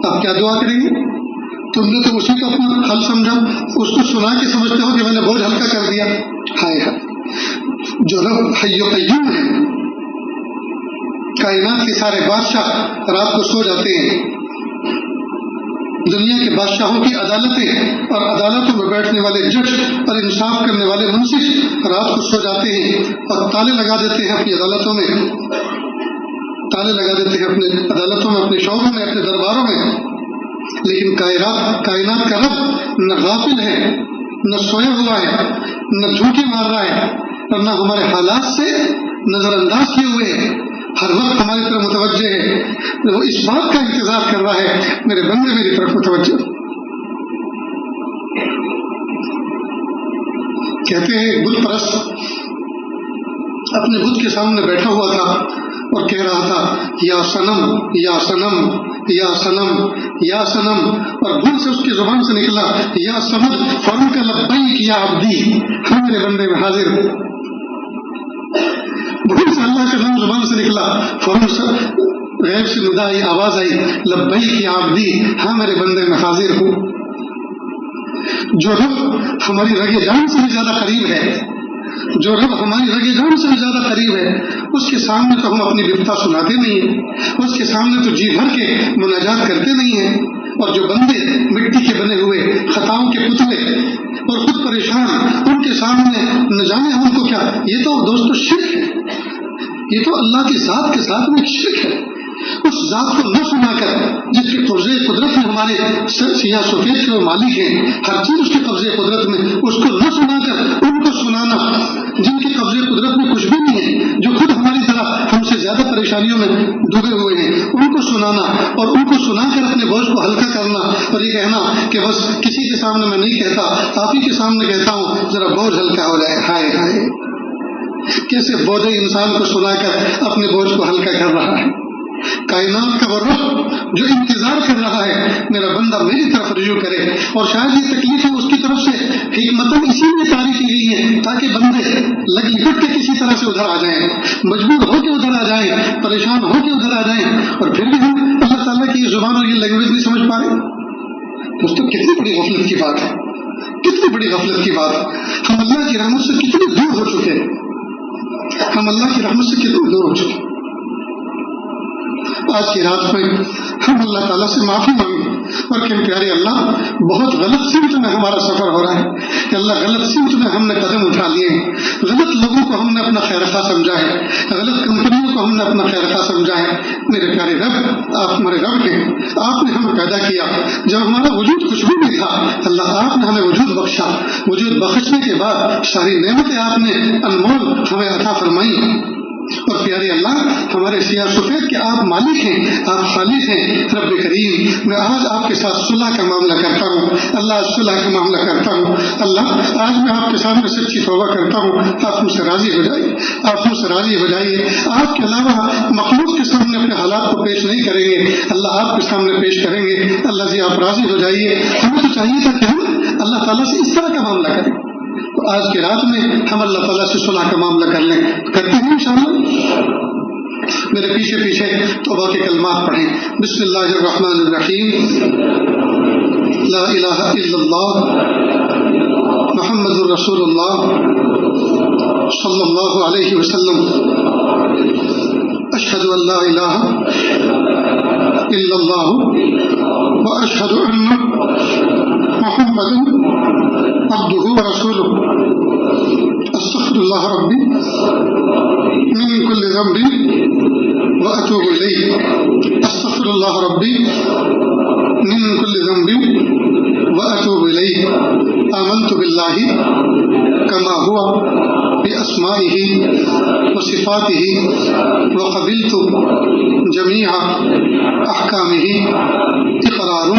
آپ کیا دعا کریں گے؟ تم نے تو اسی کو اپنا حل سمجھا، اس کو سنا کے سمجھتے ہو کہ میں نے بوجھ ہلکا کر دیا۔ ہائے ہائے جو رب حی و قیوم ہے، کائنات کے سارے بادشاہ رات کو سو جاتے ہیں، دنیا کے بادشاہوں کی عدالتیں اور عدالتوں میں بیٹھنے والے جج اور انصاف کرنے والے منصف رات کو سو جاتے ہیں اور تالے لگا دیتے ہیں اپنی عدالتوں میں، تالے لگا دیتے ہیں اپنے عدالتوں میں، اپنے شعبوں میں، اپنے درباروں میں۔ لیکن کائنات کا رب نہ غافل ہے، نہ سویا ہوا ہے، نہ جھوٹے مار رہا ہے، اور نہ ہمارے حالات سے نظر انداز کیے ہوئے ہے، ہر وقت ہماری طرف متوجہ ہے، وہ اس بات کا انتظار کر رہا ہے میرے بندے میری طرف متوجہ۔ کہتے ہیں بت پرست اپنے بت کے سامنے بیٹھا ہوا تھا اور کہہ رہا تھا یا صنم یا صنم یا صنم یا صنم، اور بھول سے اس کی زبان سے نکلا یا صمد، فوراً کا لبیک یا عبدی، ہم میرے بندے میں حاضر ہوں۔ بھول سے اللہ کا نام زبان سے نکلا، فوراً غیب سے ندا آئی، آواز آئی لبیک یا عبدی، ہاں میرے بندے میں حاضر ہوں۔ جو رب ہماری رگ جان سے بھی زیادہ قریب ہے، جو رب ہماری رگ جان سے بھی زیادہ قریب ہے، اس کے سامنے تو ہم اپنی بپتا سناتے نہیں ہیں، اس کے سامنے تو جی بھر کے مناجات کرتے نہیں ہیں، اور جو بندے مٹی کے بنے ہوئے خطاؤں کے پتلے اور خود پریشان، ان کے سامنے نہ جانے ہم کو کیا، یہ تو دوستو شرک ہے، یہ تو اللہ کی ذات کے ساتھ میں ایک شرک ہے۔ اس ذات کو نہ سنا کر جس کے قبضے قدرت میں ہمارے سیاہ سفید کے وہ مالک ہیں، ہر چیز اس کے قبضے قدرت میں، اس کو نہ سنا کر ان کو سنانا جن کے قبضے قدرت میں کچھ بھی نہیں ہے، جو خود ہماری طرح ہم سے زیادہ پریشانیوں میں ڈوبے ہوئے ہیں، ان کو سنانا اور ان کو سنا کر اپنے بوجھ کو ہلکا کرنا اور یہ کہنا کہ بس کسی کے سامنے میں نہیں کہتا، آپ ہی کے سامنے کہتا ہوں ذرا بوجھ ہلکا ہو جائے۔ ہائے ہائے، کیسے بوجھے انسان کو سنا کر اپنے بوجھ کو ہلکا کر رہا ہے۔ کائنات کا وہ رب جو انتظار کر رہا ہے میرا بندہ میری طرف رجوع کرے، اور شاید یہ تکلیفیں اس کی طرف سے حکمتاً اسی لیے طاری کی گئی ہیں تاکہ بندے لگ لپٹ کے کسی طرح سے ادھر آ جائیں، مجبور ہو کے ادھر آ جائیں، پریشان ہو کے ادھر آ جائیں، اور پھر بھی ہم اللہ تعالیٰ کی یہ زبان اور یہ لینگویج نہیں سمجھ پا رہے۔ دوستو کتنی بڑی غفلت کی بات ہے، کتنی بڑی غفلت کی بات ہے۔ ہم اللہ کی رحمت سے کتنے دور ہو چکے، ہم اللہ کی رحمت سے کتنے دور ہو چکے۔ آج کی رات میں ہم اللہ تعالیٰ سے معافی مانگیں اور کہ پیارے اللہ بہت غلط سمت میں ہمارا سفر ہو رہا ہے کہ اللہ غلط سمت میں ہم نے قدم اٹھا لیے ہیں، غلط لوگوں کو ہم نے اپنا خیر خواہ سمجھا ہے، غلط کمپنیوں کو ہم نے اپنا خیر خواہ سمجھا ہے۔ میرے پیارے رب، آپ ہمارے رب ہیں، آپ نے ہمیں پیدا کیا جب ہمارا وجود کچھ بھی نہیں تھا، اللہ آپ نے ہمیں وجود بخشا، وجود بخشنے کے بعد ساری نعمتیں آپ نے انمول ہمیں عطا فرمائی، اور پیارے اللہ ہمارے سیاہ سفید کے آپ مالک ہیں، آپ خالق ہیں۔ رب کریم میں آج آپ کے ساتھ صلح کا معاملہ کرتا ہوں، اللہ صلح کا معاملہ کرتا ہوں، اللہ آج میں آپ کے سامنے سچی توبہ کرتا ہوں، آپ مجھ سے راضی ہو جائیے، آپ مجھ سے راضی ہو جائیے۔ آپ کے علاوہ مخلوق کے سامنے اپنے حالات کو پیش نہیں کریں گے، اللہ آپ کے سامنے پیش کریں گے۔ اللہ جی آپ راضی ہو جائیے۔ ہمیں تو چاہیے تھا کہ ہم اللہ تعالیٰ سے اس طرح کا معاملہ کریں، تو آج کی رات میں ہم اللہ تعالیٰ سے صلح کا معاملہ کر لیں، کرتے ہیں انشاءاللہ۔ میرے پیچھے پیچھے توبہ کے کلمات پڑھیں۔ بسم اللہ الرحمن الرحیم، لا الہ الا اللہ محمد الرسول اللہ صلی اللہ علیہ وسلم، اشہد ان لا الہ الا اللہ واشہد ان محمد عبدہ ورسولہ، استغفر اللہ ربی من کل ذنب واتوب الیہ، استغفر اللہ ربی من کل ذنب واتوب الیہ، آمنت باللہ کما ہوا باسمائہ وصفاتہ وقبلت جمیع احکامہ، اقرار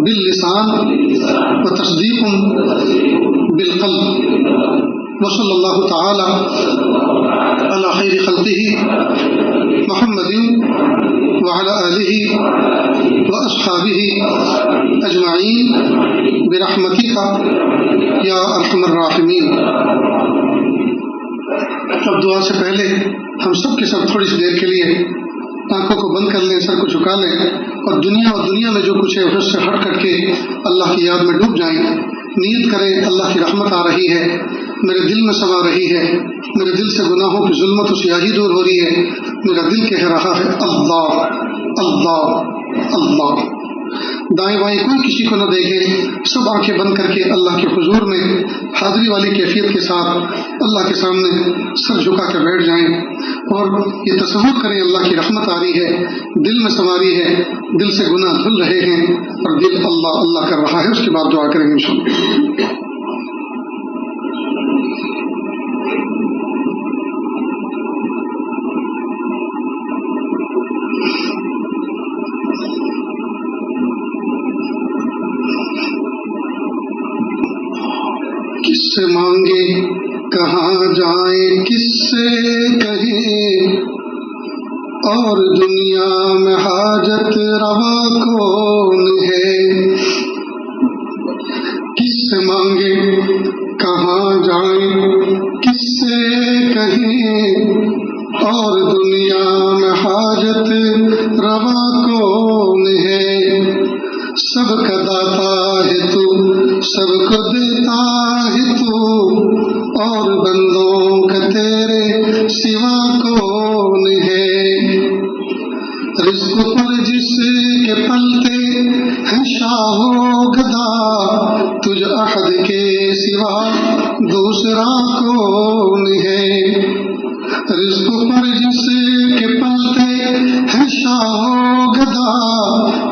باللسان وتصدیق بالقلب، وصلی اللہ تعالی علی خیر خلقہ محمد وعلی آلہ واصحابہ اجمعین برحمتک یا ارحم الراحمین۔ اب دعا سے پہلے ہم سب کے سب تھوڑی سی دیر کے لیے آنکھوں کو بند کر لیں، سر کو جھکا لیں، اور دنیا میں جو کچھ ہے اس سے ہٹ کر کے اللہ کی یاد میں ڈوب جائیں۔ نیت کریں اللہ کی رحمت آ رہی ہے، میرے دل میں سما رہی ہے، میرے دل سے گناہوں کی ظلمت و سیاہی دور ہو رہی ہے، میرا دل کہہ رہا ہے اللہ اللہ اللہ۔ دائیں بائیں کوئی کسی کو نہ دیکھے، سب آنکھیں بند کر کے اللہ کے حضور میں حاضری والی کیفیت کے ساتھ اللہ کے سامنے سر جھکا کے بیٹھ جائیں، اور یہ تصور کریں اللہ کی رحمت آ رہی ہے، دل میں سما رہی ہے، دل سے گناہ دھل رہے ہیں اور دل اللہ اللہ کر رہا ہے۔ اس کے بعد دعا کریں گے انشاءاللہ۔ کس سے مانگے کہاں جائیں، کس سے کہیں، اور دنیا میں حاجت روا کون ہے۔ کس سے مانگے کہاں جائیں، کس سے کہیں، اور دنیا میں حاجت روا کون ہے۔ سب کا داتا ہے تو، سب رزق پر جس کے پلتے ہیں شاہ و گدا، تجھ احد کے سوا دوسرا کون ہے؟ رزق پر جس کے پلتے ہیں شاہ و گدا،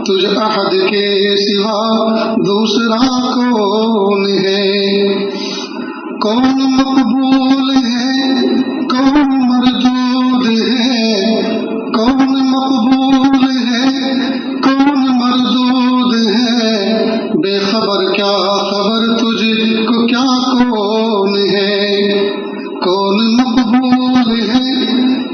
تجھ احد کے سوا دوسرا کون ہے؟ کون مقبول ہے کون مردود ہے، کون مقبول ہے کون مردود ہے، بے خبر کیا خبر تجھ کو کیا کون ہے؟ کون مقبول ہے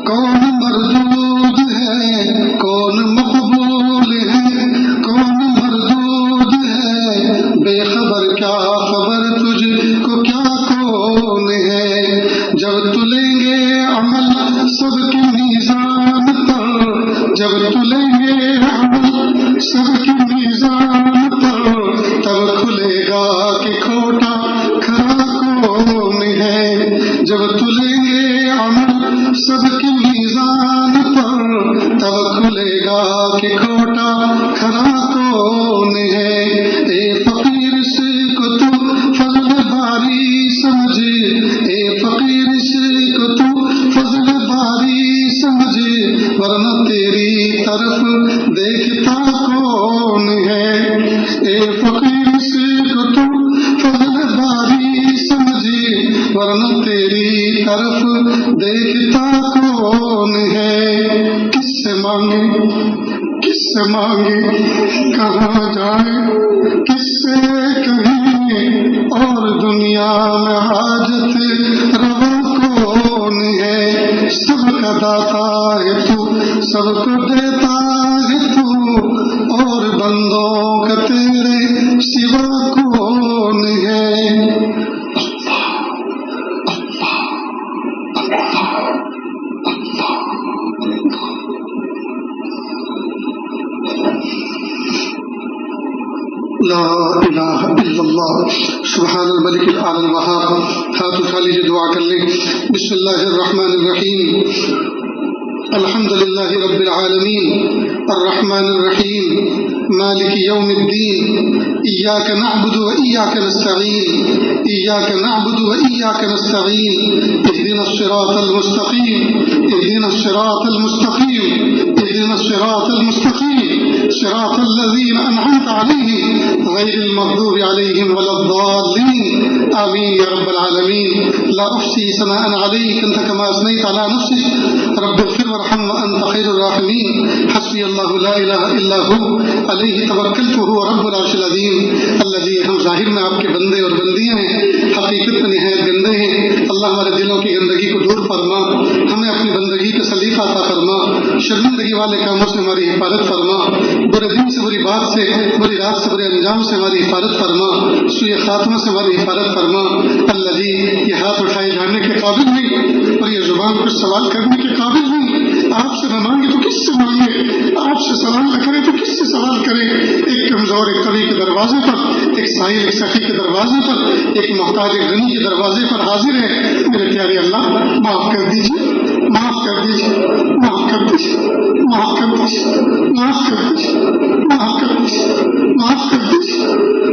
کون مردود ہے، کون مقبول ہے کون مردود ہے، بے خبر کیا خبر تجھ کو کیا کون ہے؟ جب تلیں گے عمل سب کی میزان پر، جب تلیں گے عمل سب کی میزان پر، تب کھلے گا کہ کھوٹا کھرا کون ہے؟ جب تلیں گے عمل سب کی میزان پر، تب کھلے گا کہ کھوٹا کھرا کون ہے؟ اے فقیر سے کو تو فضل باری سمجھ، اے فقیر سے کو تو فضل باری سمجھ، ورنہ تیری طرف دیکھتا کون ہے؟ اے فقیر سے کو تو فضل باری سمجھ، ورنہ تیری طرف دیکھتا کون ہے؟ کس سے مانگے کس سے مانگے کہاں جائے، کس سے کہیں اور دنیا میں حاجت روا کون ہے؟ سب کا داتا ہے تو، سب کو دیتا ہے تو، اور بندوں کا تیرے سوا کون ہے؟ لا الہ الا اللہ سبحان الملک الاعلی الوہاب۔ ہاتھ اٹھا لیجیے، دعا کر لیں۔ بسم اللہ الرحمن الرحیم، الحمد للہ رب العالمین الرحمن الرحیم مالک یوم الدین، ایاک نعبد و ایاک نستعین، ایاک نعبد و ایاک نستعین، اہدنا الصراط المستقیم، اہدنا الصراط المستقیم، اہدنا الصراط المستقیم، صراط الذین انعمت علیہم غیر المغضوب علیہم ولا الضالین، آمین یا رب العالمین۔ لا احصی ثناء علیک انت کما اثنیت علی نفسک، رب اغفر وارحم وانت خیر الراحمین، حسبی اللہ لا الہ الا هو علیہ توکلت وهو رب العرش العظیم۔ اللہ جی، ہم ظاہر میں آپ کے بندے اور بندیاں ہیں، حقیقت میں نہایت گندے ہیں۔ اللہ ہمارے دلوں کی گندگی کو دور فرما، ہمیں اپنی بندگی کا سلیقہ عطا فرما، شرمندگی والے کاموں سے ہماری حفاظت فرما، برے دن سے، بری بات سے، بری رات سے، برے انجام سے ہماری حفاظت فرما، سوء خاتمہ سے ہماری حفاظت فرما۔ اللہ جی، یہ ہاتھ اٹھائے جانے کے قابل نہیں اور یہ زبان پر سوال کرنے کے قابل نہیں۔ آپ سے نہ مانگے تو کس سے مانگے، آپ سے سوال نہ کرے تو کس سے سوال کرے؟ ایک کمزور ایک قوی کے دروازے پر، ایک سائل ایک سخی کے دروازے پر، ایک محتاج ایک غنی کے دروازے پر حاضر ہے۔ میرے پیارے اللہ، معاف کر دیجیے، معاف کر دیجیے، معاف کر دیجیے، معاف کر دیجیے، معاف کر دیجیے، معاف کر دیجیے، معاف کر دیجیے،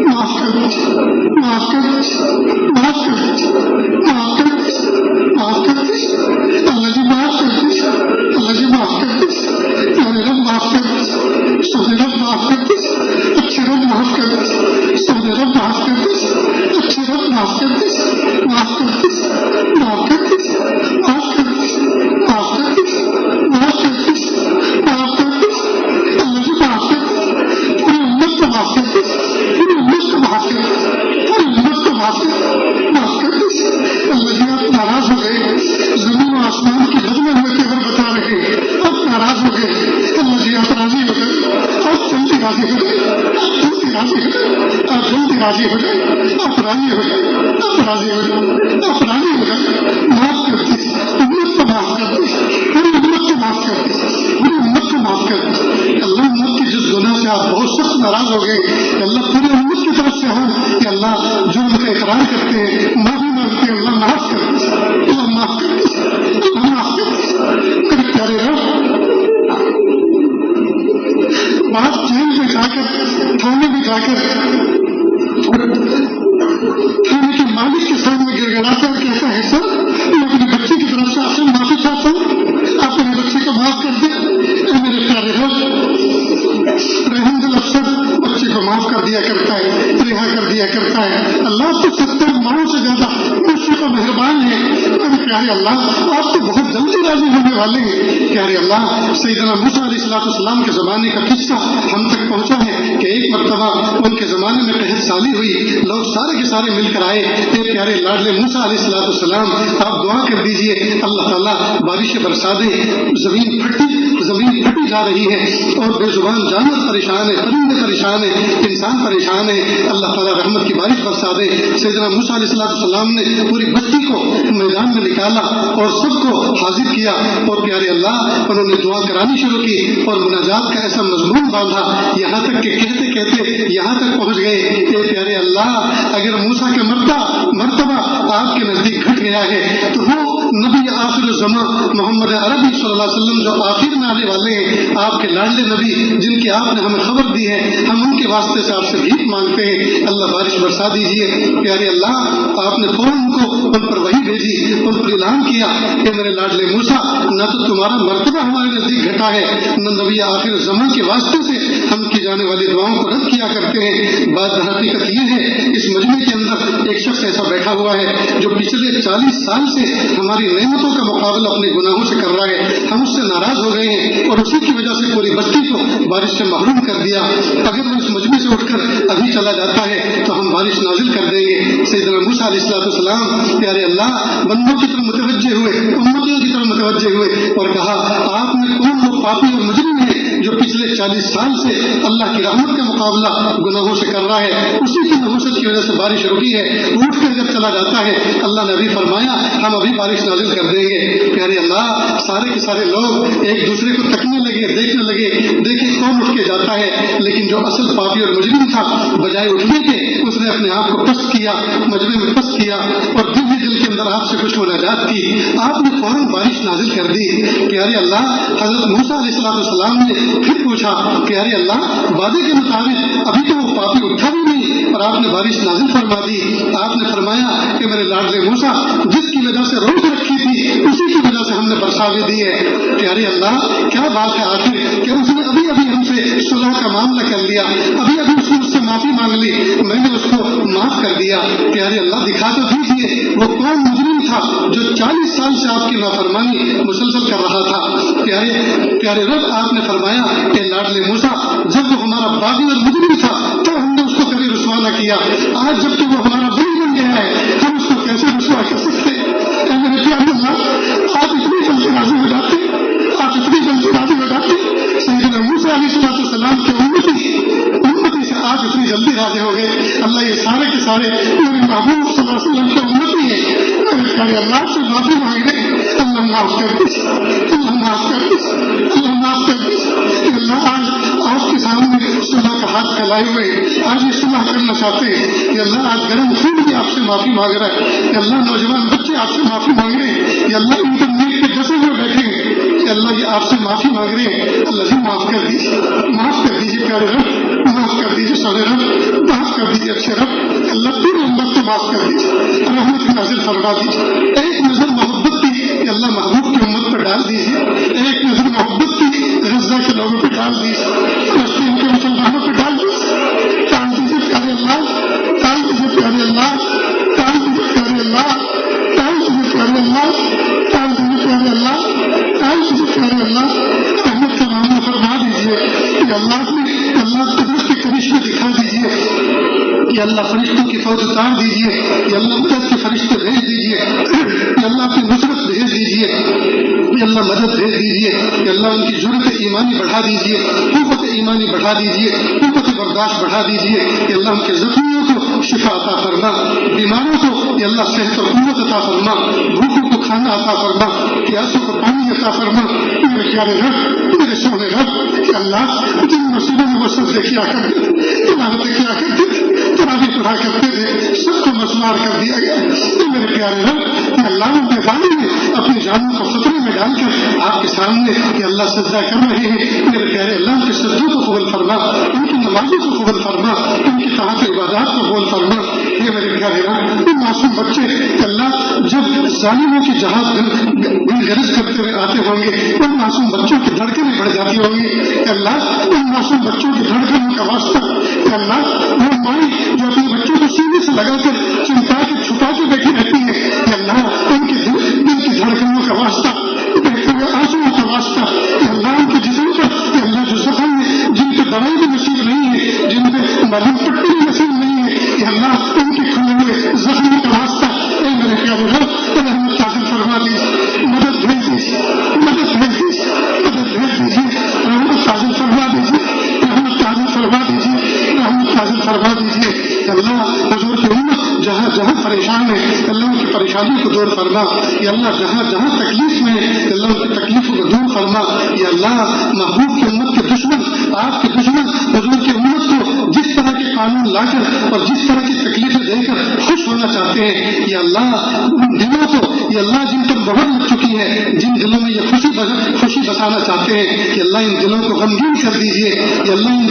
معاف کر دیجیے، معاف کر دیجیے، معاف کر دیجیے، معاف کر دیجیے، معاف کر دیجیے، اللہ جی معاف کر دیجیے، اللہ جی معاف کر دیجیے، پیارے رب معاف کر دیجیے، سونے رب معاف کر دیجیے، اچھے رب معاف کر دیجیے، سونے رب معاف کر دیجیے، اچھے رب معاف کر دیجیے، معاف کر دیجیے، معاف کر دیجیے، معاف کر دیجیے، معاف کر دیجیے، معاف کر دیجیے، معاف کر دیجیے، اللہ جی معاف کر دیجیے، پوری امت کو معاف کر دیجیے، پوری امت کو معاف کر دیجیے، پوری امت کو معاف کر دیجیے، معاف کر دیجیے۔ اللہ جی، آپ ناراض ہو گئے، زمین و آسمان کی بدلے ہوئے تیور بتا رہے ہیں، آپ ناراض ہو گئے۔ اللہ جی، آپ راضی ہو گئے، آپ جلدی راضی ہو گئے، آپ جلدی راضی ہو گئے، آپ جلدی راضی ہو گئے، آپ راضی ہو گئے، آپ راضی ہو گئے، آپ راضی ہو گئے۔ معاف کر دیجیے، امت کو معاف کر دیجیے، پوری امت کو معاف کر دیجیے، پوری امت کو معاف کر دیجیے۔ اللہ، امت کی جس گناہ سے آپ بہت سخت ناراض ہو گئے، اللہ پوری امت کی طرف سے ہوں کہ اللہ جرم کا اقرار کرتے ہیں، معافی مانگتے ہیں، اللہ معاف کر دیجیے، اللہ معاف کر دیجیے، اللہ معاف کر دیجیے۔ میرے پیارے رب، جا کر کھانے کے مالک کے سامنے گڑگڑاتا اور کہتا ہے سر میں اپنے بچے کی طرف سے آپ سے معافی چاہتا ہوں، آپ میرے بچے کو معاف کر دیں۔ اے میرے پیارے رب، رحم دل افسر بچے کو معاف کر دیا کرتا ہے، رہا کر دیا کرتا ہے۔ اللہ تو 70 ماہوں سے زیادہ مشفق و مہربان ہے۔ میرے پیارے اللہ، آپ تو بہت جلدی راضی ہونے والے ہیں۔ پیارے اللہ، سیدنا موسیٰ علیہ السلام کے زمانے کا قصہ ہم تک پہنچا ہے کہ ایک مرتبہ ان کے زمانے میں قحط سالی ہوئی، لوگ سارے کے سارے مل کر آئے۔ اے پیارے لاڈلے موسیٰ علیہ السلام، آپ دعا کر دیجئے اللہ تعالیٰ بارشیں برسا دے۔ زمین پھٹی جا رہی ہے اور بے زبان جانور پریشان ہے، پرندے پریشان ہیں، انسان پریشان ہے۔ اللہ تعالیٰ رحمت کی بارش برسا دے۔ سیدنا موسیٰ علیہ السلام نے پوری بستی کو میدان میں نکالا اور سب کو حاضر کیا، اور پیارے اللہ انہوں نے دعا کرانی شروع کی اور مناجات کا ایسا مضمون باندھا یہاں تک کہ کہتے کہتے یہاں تک پہنچ گئے۔ اے پیارے اللہ، اگر موسیٰ کا مرتبہ آپ کے نزدیک گھٹ گیا ہے تو وہ نبی آخر الزمان محمد عربی صلی اللہ علیہ وسلم جو آخر میں آنے والے ہیں، آپ کے لاڈلے نبی جن کی آپ نے ہمیں خبر دی ہے، ہم ان کے واسطے سے آپ سے بھیک مانگتے ہیں، اللہ بارش برسا دیجیے۔ پیارے اللہ، آپ نے فوراً ان پر وحی بھیجی، ان پر اعلان کیا کہ میرے لاڈلے موسیٰ، نہ تو تمہارا مرتبہ ہمارے نزدیک گھٹا ہے، نہ نبی آخر الزمان کے واسطے سے ہم کی جانے والی دعاؤں کو رد کیا کرتے ہیں۔ بات حقیقت یہ ہے، اس مجمع کے اندر ایک شخص ایسا بیٹھا ہوا ہے جو پچھلے 40 سال سے ہماری نعمتوں کا مقابلہ اپنے گناہوں سے کر رہا ہے۔ ہم اس سے ناراض ہو گئے ہیں اور اسی کی وجہ سے پوری بستی کو بارش سے محروم کر دیا۔ اگر وہ اس مجمع سے اٹھ کر ابھی چلا جاتا ہے تو ہم بارش نازل کر دیں گے۔ سیدنا موسیٰ علیہ السلام پیارے اللہ بندوں کی طرف متوجہ ہوئے، امتیوں کی طرف متوجہ ہوئے اور کہا، آپ میں کون وہ پاپی اور مجرم ہے جو پچھلے 40 سال سے اللہ کی رحمت کا مقابلہ گناہوں سے کر رہا ہے؟ اسی کی نحوست کی وجہ سے بارش رکی ہے، اٹھ کر جب چلا جاتا ہے اللہ نے ابھی فرمایا ہم ابھی بارش نازل کر دیں گے۔ پیارے اللہ، سارے کے سارے لوگ ایک دوسرے کو تکنے لگے، دیکھنے لگے، دیکھیں کون اٹھ کے جاتا ہے، لیکن جو اصل پاپی اور مجرم تھا بجائے اٹھنے کے اس نے اپنے آپ کو پست کیا، مجمع میں پست کیا اور دل ہی دل کے اندر آپ سے کچھ مناجات کی۔ آپ نے فوراً بارش نازل کر دی۔ پیارے اللہ، حضرت موسیٰ علیہ السلام نے پھر پوچھا، پیارے اللہ وعدے کے مطابق ابھی تو وہ پاپی اٹھا بھی نہیں اور آپ نے بارش نازل فرما دی۔ آپ نے فرمایا کہ میرے لاڈلے موسیٰ جس کی وجہ سے روک رکھی تھی اسی کی وجہ سے ہم نے برسا بھی دی ہے۔ پیارے اللہ، کیا بات ہے آخر کہ اس نے ابھی ہم سے صلح کا معاملہ کر لیا، ابھی اس نے اس سے معافی مانگ لی، میں نے اس کو معاف کر دیا۔ پیارے اللہ، دکھا تو دیجیے وہ کون مجرم تھا جو 40 سال سے آپ کی نافرمانی مسلسل کر رہا تھا۔ پیارے رب، آپ نے فرمایا کہ لاڈلے موسیٰ جب وہ ہمارا باغی اور مجرم تھا تو ہم نے اس کو کبھی رسوا نہ کیا، آج جب کہ وہ ہمارا بلی بن گیا ہے ہم اس کو کیسے رسوا کر سکتے؟ میرے پیارے اللہ، آپ اتنی جلدی راضی ہو جاتے، سیدنا موسیٰ علیہ السلام کے امتی سے آپ اتنی جلدی راضی ہو گئے۔ اللہ، یہ سارے کے سارے میرے محبوب صلی اللہ علیہ وسلم کے امتی ہیں، میرے پیارے اللہ سے معافی مانگ رہے، اللہ معاف کر دیجیے، اللہ معاف کر دیجیے، اللہ معاف کر دیجیے۔ اللہ، آج آپ کے سامنے صلح کا ہاتھ پھیلائے ہوئے آج یہ صلح کرنا چاہتے ہیں کہ اللہ آج گرم خون بھی آپ سے معافی مانگ رہا ہے کہ اللہ نوجوان بچے آپ سے معافی مانگ رہے ہیں کہ اللہ انٹرنیٹ پہ ڈسے ہوئے بیٹھے ہیں کہ اللہ یہ آپ سے معافی مانگ رہے ہیں، اللہ جی معاف کر دیجیے، معاف کر دیجیے پیارے رب، معاف کر دیجیے سارے رب، معاف کر دیجیے اچھے رب، اللہ پورے امت کو معاف کر دیجیے، رحمت نازل فرما دیجیے۔ ایک نظر محبت کی کہ اللہ محبوب کی امت پر ڈال دیجیے، ایک نظر محبت کی غزہ کے لوگوں پہ ڈال دیجیے، فلسطین کے مسلمانوں پہ ڈال دیجیے، ڈال دیجیے پیارے اللہ، ڈال دیجیے پیارے اللہ، ڈال دیجیے پیارے اللہ، ڈال دیجیے پیارے اللہ، ڈال دیجیے پیارے اللہ، ڈال دیجیے پیارے اللہ، رحمت کا معاملہ فرما دیجیے کہ اللہ قدرت کے کرشمے دکھا دیجیے، کہ اللہ فرشتوں کی فوج اتار دیجیے، کہ اللہ مدد کے فرشتے بھیج دیجیے، کہ اللہ کی نصرت بھیج دیجیے، کہ اللہ مدد بھیج دیجیے، کہ اللہ ان کی جرأت ایمانی بڑھا دیجیے، قوت ایمانی بڑھا دیجیے، قوت برداشت بڑھا دیجیے، کہ اللہ ان کے زخمیوں کو شفا عطا فرما، بیماروں کو کہ اللہ صحت اور قوت عطا فرما، بھوکوں کو کھانا عطا فرما، پیاسوں کو پانی عطا فرما۔ میرے پیارے رب، میرے سونے رب، کہ اللہ جن مسئلوں میں وہ سجدے کیا کرتے، تلاوتیں کیا کرتے، تراویح پڑھا کرتے تھے سب کو مسمار کر دیا گیا. میرے پیارے رب اللہ کے غالب میں اپنی جانوں کو خطرے میں ڈال کر آپ کے سامنے یہ اللہ سجدہ کر رہے ہیں. میرے پیارے اللہ کے سجدوں کو قبول فرما, ان کی نمازوں کو قبول فرما, ان کی طاعت عبادات کو قبول فرما. یہ میرے پیارے رب ان معصوم بچے اللہ جب ظالموں کی جہاد غرض کرتے ہوئے آتے ہوں گے ان معصوم بچوں کی دھڑکنیں بڑھ جاتی ہوں گی. اللہ ان معصوم بچوں کی دھڑکنوں کا واسطہ اللہ وہ مائی جو اپنے بچوں کو سینے سے لگا کر چمٹا کے چھپا کے بیٹھی رہتی ہے اللہ ان کے دل کی دھڑکنوں کا واسطہ بہتے ہوئے آنسوؤں کا واسطہ اللہ ان کے جسم کا اللہ جو زخم ہے جن پہ دوائی بھی نصیب نہیں ہے جن پہ مرہم پٹی بھی نصیب نہیں ہے اللہ ان کے کھلے ہوئے زخموں کا واسطہ اے میرے پیارے رب رحمت نازل فرما دیجیے, مدد بھیج دیجیے, مدد بھیج دیجیے, مدد بھیج دیجیے, رحمت نازل فرما دیجیے, رحمت نازل فرما دیجیے, رحمت نازل فرما دیجیے. اللہ حضور کی امت جہاں جہاں پریشان ہے اللہ ان کی پریشانی کو دور فرما. یا اللہ جہاں جہاں تکلیف میں ہے اللہ ان کی تکلیفوں کو دور فرما. یا اللہ محبوب کی امت کے دشمن آپ کے دشمن حضور کی امت کو جس طرح کے قانون لا کر اور جس طرح کی تکلیفیں دے کر خوش ہونا چاہتے ہیں یا اللہ ان دلوں کو یا اللہ جن پر مہر لگ چکی ہے جن دلوں میں یہ خوشی بسانا چاہتے ہیں کہ اللہ ان دلوں کو غمگین کر دیجیے. یا اللہ ان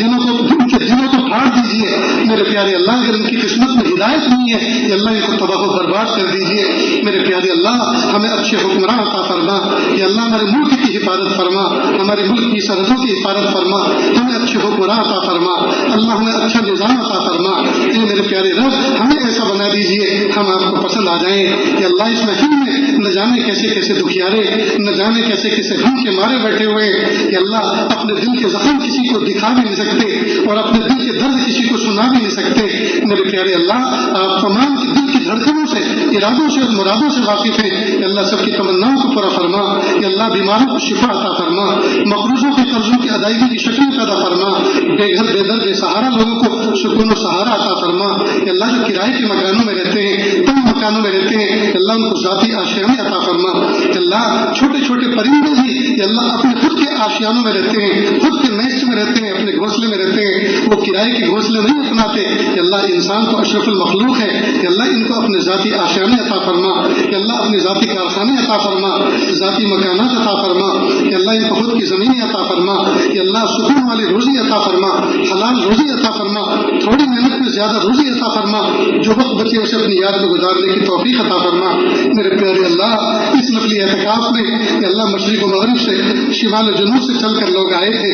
کے دلوں کو پھاڑ دیجیے. میرے پیارے اللہ اگر ان کی قسمت میں ہدایت نہیں ہے یا اللہ ان کو تباہ و برباد کر دیجیے. میرے پیارے اللہ ہمیں اچھے حکمراں عطا فرما. یا اللہ ہمارے ملک کی حفاظت فرما, ہمارے ملک کی سرحدوں کی حفاظت فرما, ہمیں اچھے حکمراں عطا فرما. اللہ ہمیں اچھا نظام عطا فرما. اے میرے پیارے رب ہمیں ایسا بنا دیجیے ہم آپ کو پسند آ جائیں. یا اللہ اس مہینے میں نہ جانے کیسے کیسے دکھیارے نہ جانے کیسے کیسے غم کے مارے بیٹھے ہوئے کہ اللہ اپنے دل کے زخم کسی کو دکھا بھی نہیں سکتے اور اپنے دل کے درد کسی کو سنا بھی نہیں سکتے. میرے پیارے اللہ آپ تمام دل کی دھڑکنوں سے ارادوں سے اور مرادوں سے واقف ہیں. اللہ سب کی تمناؤں کو پورا فرما. یا اللہ بیماروں کو شفا عطا فرما, مقروضوں کے قرضوں کی ادائیگی کی شکل پیدا فرما, بے گھر بے در بے سہارا لوگوں کو سکون و سہارا عطا فرما. یا اللہ جو کرائے کے مکانوں میں رہتے ہیں تنگ مکانوں میں رہتے ہیں اللہ ان کو ذاتی آشیانے عطا فرما. یا اللہ چھوٹے چھوٹے پرندے بھی یا اللہ اپنے خود کے آشیانوں میں رہتے ہیں, خود کے نیسٹ میں رہتے ہیں, اپنے گھونسلے میں رہتے ہیں, وہ کرائے کے گھونسلے نہیں اپناتے. یا اللہ انسان تو اشرف المخلوق ہے. یا اللہ ان کو اپنے ذاتی آشیانے عطا فرما. یا اللہ اپنے ذاتی کارخانے عطا فرما, ذاتی مکانات عطا فرما. یا اللہ ان کو خود کی زمینیں عطا فرما. یا اللہ سکون والی روزی عطا فرما, حلال روزی عطا فرما, تھوڑی محنت میں زیادہ روزی عطا فرما, جو وقت بچے اسے اپنی یاد میں گزارنے کی توفیق عطا فرما. میرے پیارے اللہ اس نفلی اعتکاف میں یا اللہ مشرق و مغرب سے شمال و جنوب سے چل کر لوگ آئے تھے.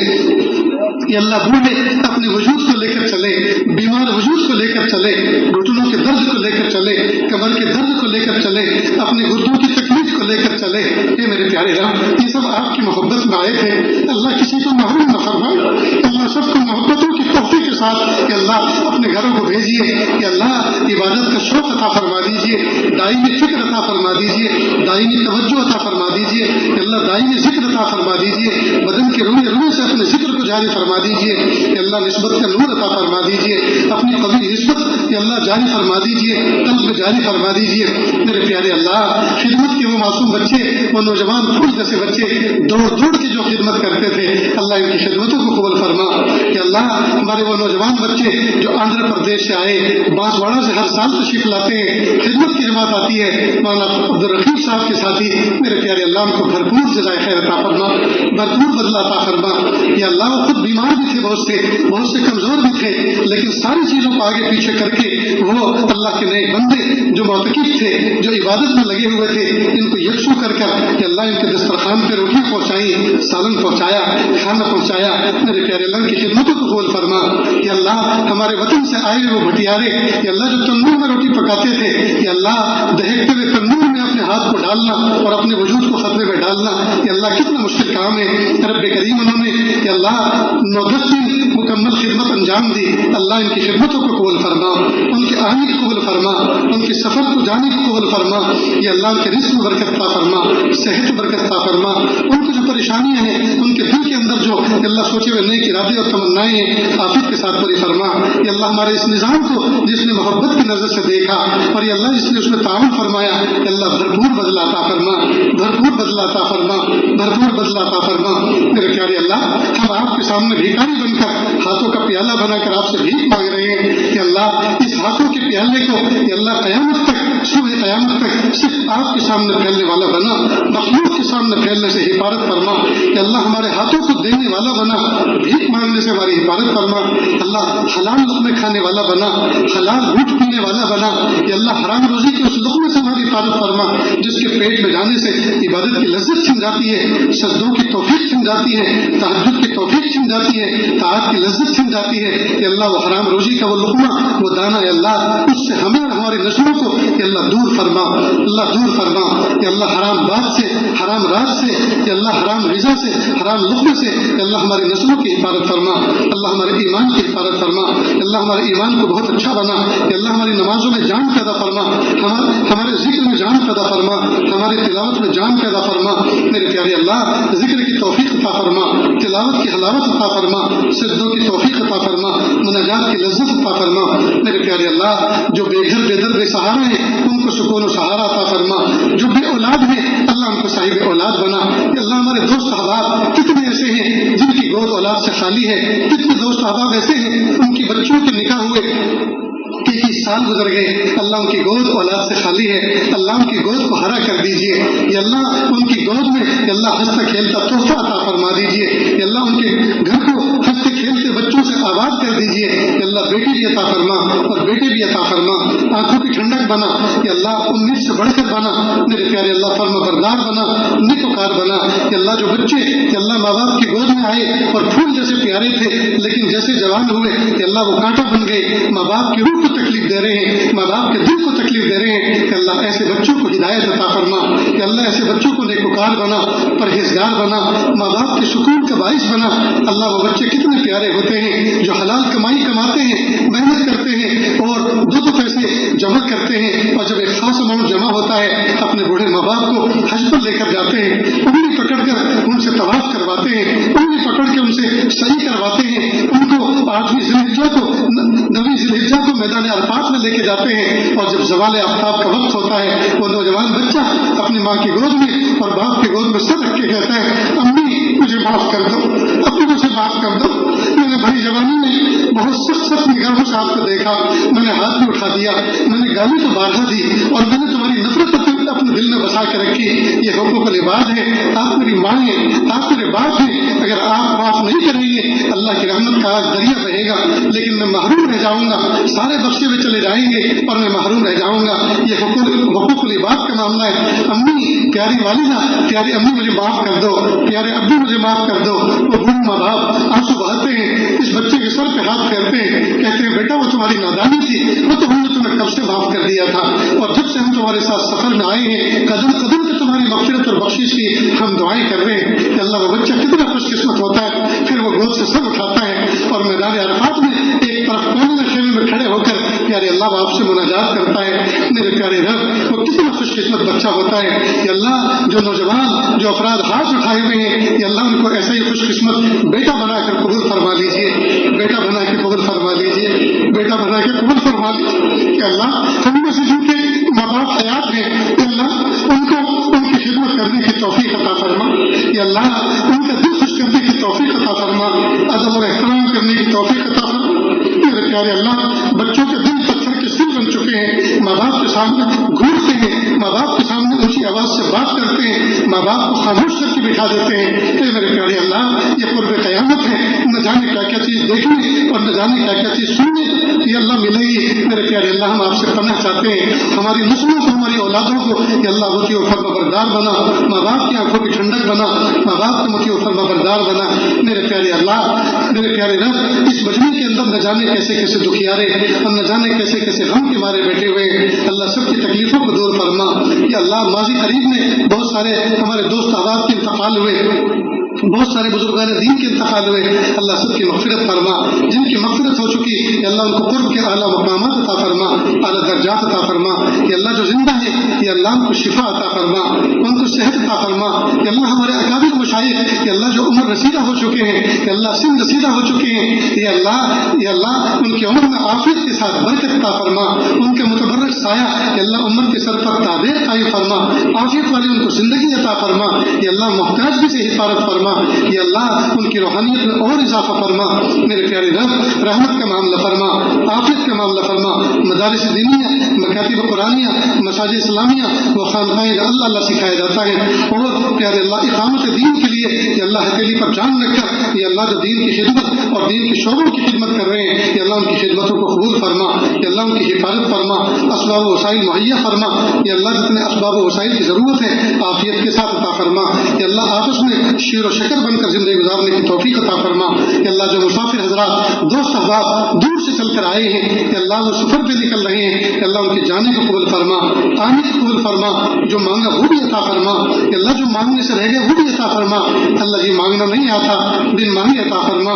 یا اللہ بوڑھے اپنے وجود کو لے کر چلے, بیمار وجود کو لے کر چلے, گھٹنوں کے درد کو لے کر چلے, کمر کے درد کو لے کر چلے, اپنے گردوں کی تکلیف کو لے کر چلے. یہ میرے پیارے رب یہ سب آپ کی محبت میں آئے تھے. اللہ کسی کو محروم نہ فرمائے. اللہ سب کو محبتوں کی تحفے کے ساتھ کہ اللہ اپنے گھروں کو بھیجیے. کہ اللہ عبادت کا شوق عطا فرما دیجیے, دائمی فکر عطا فرما دیجیے, دائمی توجہ عطا فرما دیجیے. کہ اللہ دائمی ذکر عطا فرما دیجیے, بدن کے روئے روئے سے اپنے ذکر کو جاری فرما دیجیے. کہ اللہ نسبت کا نور عطا فرما دیجیے, اپنی قوی نسبت کہ اللہ جاری فرما دیجیے, قلب میں جاری فرما دیجیے. میرے پیارے اللہ خدمت کے وہ معصوم بچے, وہ نوجوان پھول جیسے بچے دوڑ دوڑ کے جو خدمت کرتے تھے اللہ ان کی خدمتوں کو قبول فرما. کہ اللہ ہمارے وہ نوجوان بچے جو آندھرا پردیش سے آئے, بانسواڑہ سے ہر سال تشریف لاتے ہیں, خدمت کی جماعت آتی ہے, مولانا عبدالرحیم صاحب کے ساتھی, میرے پیارے اللہ ان کو بھرپور جزائے خیر عطا فرما, بھرپور بدلہ عطا فرما. یا اللہ وہ خود بیمار بھی تھے, بہت سے کمزور بھی تھے, لیکن ساری چیزوں کو آگے پیچھے کر کے وہ اللہ کے نئے بندے جو معتکف تھے, جو عبادت میں لگے ہوئے تھے, ان کو یکسو کر کہ اللہ ان کے دسترخوان پہ روٹی پہنچائی, سالن پہنچایا, کھانا پہنچایا. میرے پیارے اللہ کی خدمتوں کو قبول فرما. یا اللہ ہمارے وطن سے آئے ہوئے وہ بھٹیارے یا اللہ جو تندور میں روٹی پکاتے تھے, یا اللہ دہکتے ہوئے تندور میں اپنے ہاتھ کو ڈالنا اور اپنے وجود کو خطرے میں ڈالنا, یا اللہ کتنا مشکل کام ہے. رب کریم انہوں نے یا اللہ 9-10 دن مکمل خدمت انجام دی. اللہ ان کی خدمتوں کو قبول فرما, ان کے آنے کو قبول فرما, ان کے سفر کو جانے کو قبول فرما. یا اللہ ان کے رزق میں برکت عطا فرما, صحت برکت عطا فرما. ان کو جو پریشانیاں ہیں ان کے دل کے اندر جو اللہ سوچے ہوئے نیک ارادے اور تمنائیں ہیں آفت کے ساتھ پوری فرما. یا اللہ ہمارے اس نظام کو جس نے محبت کی نظر سے دیکھا اور یا اللہ جس نے اس میں تعاون فرمایا, یا اللہ بھرپور بدلہ عطا فرما, بھرپور بدلہ عطا فرما, بھرپور بدلہ عطا فرما. میرے پیارے اللہ, ہم آپ کے سامنے بھیکاری بن کر ہاتھوں کا پیالہ بنا کر آپ سے بھیک مانگ رہے ہیں. یا اللہ اس ہاتھوں کے پیالے کو یا اللہ قیامت تک, صبح قیامت تک صرف آپ کے سامنے پھیلنے والا بنا, مخلوق کے سامنے پھیلنے سے حفاظت فرما. یا اللہ ہمارے ہاتھوں کو دینے والا بنا, بھیک مانگنے سے ہماری حفاظت فرما. اللہ حلال لقمے کھانے والا بنا, حلال دودھ پینے والا بنا. یا اللہ حرام روزی کے اس لقمے سے ہماری حفاظت فرما جس کے پیٹ میں جانے سے عبادت کی لذت چھن جاتی ہے, سجدوں کی توفیق چھن جاتی ہے, تہجد کی توفیق چھن جاتی ہے, طاعت کی لذت چھن جاتی ہے. یا اللہ وہ حرام روزی کا وہ لقمہ, وہ دانہ, یا اللہ اس سے ہمیں اور ہماری نسلوں کو یا اللہ دور فرما, اللہ دور فرما. یا اللہ حرام بات سے, حرام راز سے, یا اللہ حرام غذا سے, حرام لقمے سے یا اللہ ہماری نسلوں کی حفاظت فرما. اللہ ہمارے ایمان کی حفاظت فرما. یا اللہ ہمارے ایمان کو بہت اچھا بنا. یا اللہ ہماری نمازوں میں جان پیدا فرما, ہمارے ذکر میں جان پیدا فرما, ہماری تلاوت میں جان پیدا فرما. میرے پیارے اللہ ذکر کی توفیق عطا فرما, تلاوت کی حلاوت عطا فرما, سجدوں کی توفیق عطا فرما, مناجات کی لذت عطا فرما. میرے پیارے اللہ جو بے گھر بے در بے سہارا ہیں ان کو سکون و سہارا عطا فرما. جو بے اولاد ہیں اللہ ان کو صاحب اولاد بنا. یا اللہ ہمارے دوست احباب کتنے ایسے ہیں جن کی گود اولاد سے خالی ہے, کتنے دوست احباب ایسے ہیں ان کی بچوں کے نکاح ہوئے 21 سال گزر گئے, اللہ ان کی گود اولاد سے خالی ہے. اللہ ان کی گود کو ہرا کر دیجیے. یا اللہ ان کی گود میں یا اللہ ہنستا کھیلتا تحفہ عطا فرما دیجیے. یا اللہ ان کے گھر کو ہنستے کھیلتے بچوں سے آباد کر دیجیے. یا اللہ بیٹی بھی عطا فرما اور بیٹے بھی عطا فرما, آنکھوں کی ٹھنڈک بنا. یا اللہ امید سے بڑھ کر بنا. میرے پیارے اللہ فرما بردار بنا, نیکوکار بنا. یا اللہ جو بچے یا اللہ ماں باپ کی گود میں آئے اور پھول جیسے پیارے تھے لیکن جیسے جوان ہوئے یا اللہ وہ کانٹا بن گئے, ماں باپ کی روح کو تکلیف دے رہے ہیں, ماں باپ کے دل کو تکلیف دے رہے ہیں. کہ اللہ ایسے بچوں کو ہدایت عطا فرما. کہ اللہ ایسے بچوں کو نیکوکار بنا, پرہیزگار بنا, ماں باپ کے سکون کا باعث بنا. اللہ وہ بچے کتنے پیارے ہوتے ہیں جو حلال کمائی کماتے ہیں, محنت کرتے ہیں اور دو پیسے جمع کرتے ہیں, اور جب ایک خاص اماؤنٹ جمع ہوتا ہے اپنے بوڑھے ماں باپ کو حج پر لے کر جاتے ہیں, انگلی پکڑ کر ان سے طواف کرواتے ہیں, انگلی پکڑ کے ان سے صحیح کرواتے ہیں. ان کو 8ویں ذی الحجہ کو 9ویں ذی الحجہ کو میدان عرفات میں لے کے جاتے ہیں, اور جب زوال آفتاب کا وقت ہوتا ہے وہ نوجوان بچہ اپنی ماں کی گود میں اور باپ کی گود میں سر رکھ کے کہتا ہے امی مجھے معاف کر دو, اپنی مجھے معاف کر دو. میں نے بڑی جوانی میں بہت سخت نگاہوں سے آپ کو دیکھا, میں نے ہاتھ میں اٹھا دیا, میں نے گالی تو بارہا دی اور میں نے تمہاری نفرت اپنے دل میں بسا کے رکھی. یہ حقوق العباد ہے, آپ میری ماں ہیں, آپ میرے باپ ہیں. اگر آپ معاف نہیں کریں گے اللہ کی رحمت کا آج دریا بہے گا, لیکن میں محروم رہ جاؤں گا. سارے بخشے میں چلے جائیں گے اور میں محروم رہ جاؤں گا. یہ حقوق العباد کا معاملہ ہے. امی, پیاری والدہ, پیاری امی مجھے معاف کر دو, پیارے ابو مجھے معاف کر دو. وہ بوڑھے ماں باپ آنسو بہاتے ہیں, اس بچے کے سر پہ ہاتھ پھیرتے ہیں, کہتے ہیں بیٹا وہ تمہاری نادانی تھی, وہ تو ہم نے تمہیں کب سے معاف کر دیا تھا, اور جب سے ہم تمہارے ساتھ سفر میں آئے ہیں قدم قدم پہ تمہاری مغفرت اور بخشش کی ہم دعائیں کر رہے ہیں. کہ اللہ وہ بچہ کتنا خوش قسمت ہوتا ہے, پھر وہ گود سے سر اٹھاتا ہے اور میدان عرفات میں ایک طرف کونے میں خیمے میں کھڑے ہو کر پیارے اللہ آپ سے مناجات کرتا ہے. میرے پیارے رب وہ کتنا خوش قسمت بچہ ہوتا ہے. کہ اللہ جو نوجوان جو افراد ہاتھ اٹھائے ہوئے ہیں کہ اللہ ان کو ایسا ہی خوش قسمت بیٹا بنا کر قبول فرما لیجیے, بیٹا بنا کے قبول فرما لیجیے, بیٹا بنا کے قبول فرما لیجیے. کہ اللہ ہم میں سے جن کے ماں باپ حیات ہیں کہ اللہ ان کو ان کی خدمت کرنے کی توفیق عطا فرما. یا اللہ ان کا دل خوش کرنے کی توفیق عطا فرما, ادب اور احترام کرنے کی توفیق عطا فرما. میرے پیارے اللہ بچوں کے دل پتھر کے سل بن چکے ہیں, ماں باپ کے سامنے گھومتے ہیں, ماں باپ کے سامنے اونچی آواز سے بات کرتے ہیں, ماں باپ کو خاموش کر کے بٹھا دیتے ہیں. میرے پیارے اللہ یہ قرب قیامت ہے, نہ جانے کیا کیا چیز دیکھنے اور نہ جانے کیا کیا چیز سننے یہ اللہ ملے گی. میرے پیارے اللہ ہم آپ سے پناہ چاہتے ہیں, ہماری نسلوں کو ہماری اولادوں کو یہ اللہ مطیع و فرما بردار بنا, ماں باپ کی آنکھوں کی ٹھنڈک بنا, ماں باپ کو مطیع و فرما بردار بنا. میرے پیارے اللہ میرے پیارے رب اس مجمع کے اندر نہ جانے کیسے کیسے دکھیارے اور نہ جانے کیسے کیسے غم کے مارے بیٹھے ہوئے, اللہ سب کی تکلیفوں کو دور فرما. یا اللہ ماضی قریب میں بہت سارے ہمارے دوست احباب کے انتقال ہوئے, بہت سارے بزرگان دین کے انتقال ہوئے، اللہ سب کی مغفرت فرما، جن کی مغفرت ہو چکی یا اللہ ان کو قرب کے اعلیٰ مقامات عطا فرما، اعلیٰ درجات عطا فرما، یا اللہ جو زندہ ہے یا اللہ ان کو شفا عطا فرما، ان کو صحت عطا فرما، یا اللہ ہمارے اکابر مشائخ یا اللہ جو عمر رسیدہ ہو چکے ہیں یا اللہ سن رسیدہ ہو چکے ہیں یا اللہ ان کی عمر میں عافیت کے ساتھ برکت عطا فرما، ان کے متبرک سایہ یا اللہ عمر کے سر پر تابع قائم فرما، عافیت والی ان کو زندگی عطا فرما، یا اللہ محتاج بھی سے حفاظت فرما، یا اللہ ان کی روحانیت میں اور اضافہ فرما، میرے پیارے رب رحمت کا معاملہ فرما، عافیت کا معاملہ فرما، مدارس دینیہ، مکاتب قرآنیہ، مساجد اسلامیہ و خانقاہیں اللہ اللہ سکھایا جاتا ہے، اور پیارے اللہ اقامت دین کے لیے یا اللہ ہتھیلی پر جان رکھ کر یا اللہ جو دین کی خدمت اور دین کے شعبوں کی خدمت کر رہے ہیں یا اللہ ان کی خدمتوں کو قبول فرما، یا اللہ ان کی حفاظت فرما، اسباب و وسائل مہیا فرما، یا اللہ جتنے اسباب و وسائل کی ضرورت ہے عافیت کے ساتھ عطا فرما، یا اللہ آپس میں شیر و شکر بن کر زندگی گزارنے کی توفیق عطا فرما، یا اللہ جو مسافر حضرات دوست احباب دور سے چل کر آئے ہیں یا اللہ وہ سفر پہ نکل رہے ہیں یا اللہ ان کے جانے کو قبول فرما، آنے کو قبول فرما، جو مانگا وہ بھی عطا فرما، یا اللہ جو مانگنے سے رہ گئے وہ بھی عطا فرما، اللہ یہ مانگنا نہیں آتا بن مانگے عطا فرما،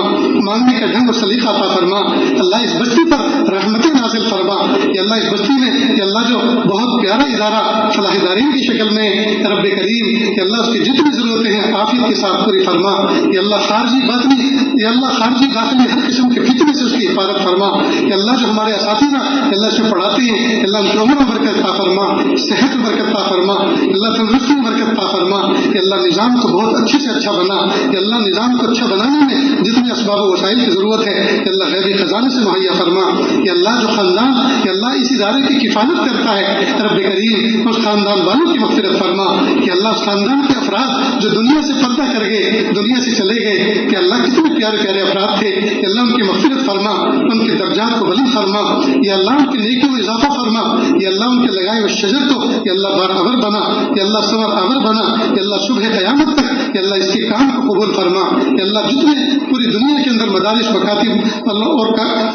مانگنے کا ڈھنگ اور سلیقہ عطا فرما، اللہ اس بستی پر رحمتیں نازل فرما، یا اللہ اس بستی میں یا اللہ جو بہت پیارا ادارہ فلاح دارین کی شکل میں رب کریم یا اللہ اس کی جتنی ضرورتیں ہیں عافیت کے ساتھ پوری فرما، یا اللہ خارجی باطنی یا اللہ خارجی داخلی ہر قسم کے فتنے سے اس کی حفاظت فرما، یا اللہ جو ہمارے اساتذہ یا اللہ اس میں پڑھاتے ہیں یا اللہ ان کی عمر میں برکت عطا فرما، صحت میں برکت عطا فرما، یا اللہ تندرستی میں برکت عطا فرما، یا اللہ نظام کو بہت اچھے سے اچھا بنا، یا اللہ نظام کو اچھا بنانے میں جتنے اسباب و وسائل کی ضرورت ہے یا اللہ غیبی خزانے سے مہیا فرما، یا اللہ جو خاندان یا اللہ اس ادارے کی کفالت کرتا ہے رب کریم اس خاندان والوں کی مغفرت فرما، کہ اللہ اس خاندان کے افراد جو دنیا سے پردہ کر گئے دنیا سے چلے گئے کہ اللہ کتنے پیارے پیارے افراد تھے، یا اللہ ان کی مغفرت فرما، ان کے درجات کو بلند فرما، یا اللہ ان کی نیکیوں میں اضافہ فرما، یا اللہ ان کے لگائے ہوئے شجر کو یا اللہ بار آور بنا، یا اللہ ثمر آور بنا، یا اللہ صبح قیامت تک یا اللہ اس کے کام کو قبول فرما، یا اللہ جتنے پوری دنیا کے اندر مدارس مکاتب اللہ اور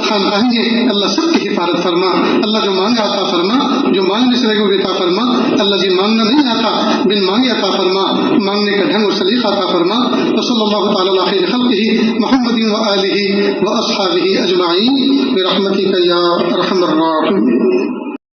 خانقاہیں ہیں اللہ سب کی حفاظت فرما، اللہ جو مانگا عطا فرما، جو مانگنے سے رہے عطا فرما، اللہ جی مانگنا نہیں آتا بن مانگے عطا فرما، مانگنے کا ڈھنگ اور سلیقہ عطا فرما، وصلی اللہ تعالی علی خیر خلقہ محمد و آلہ و اصحابہ اجمعین برحمتک یا ارحم الراحمین۔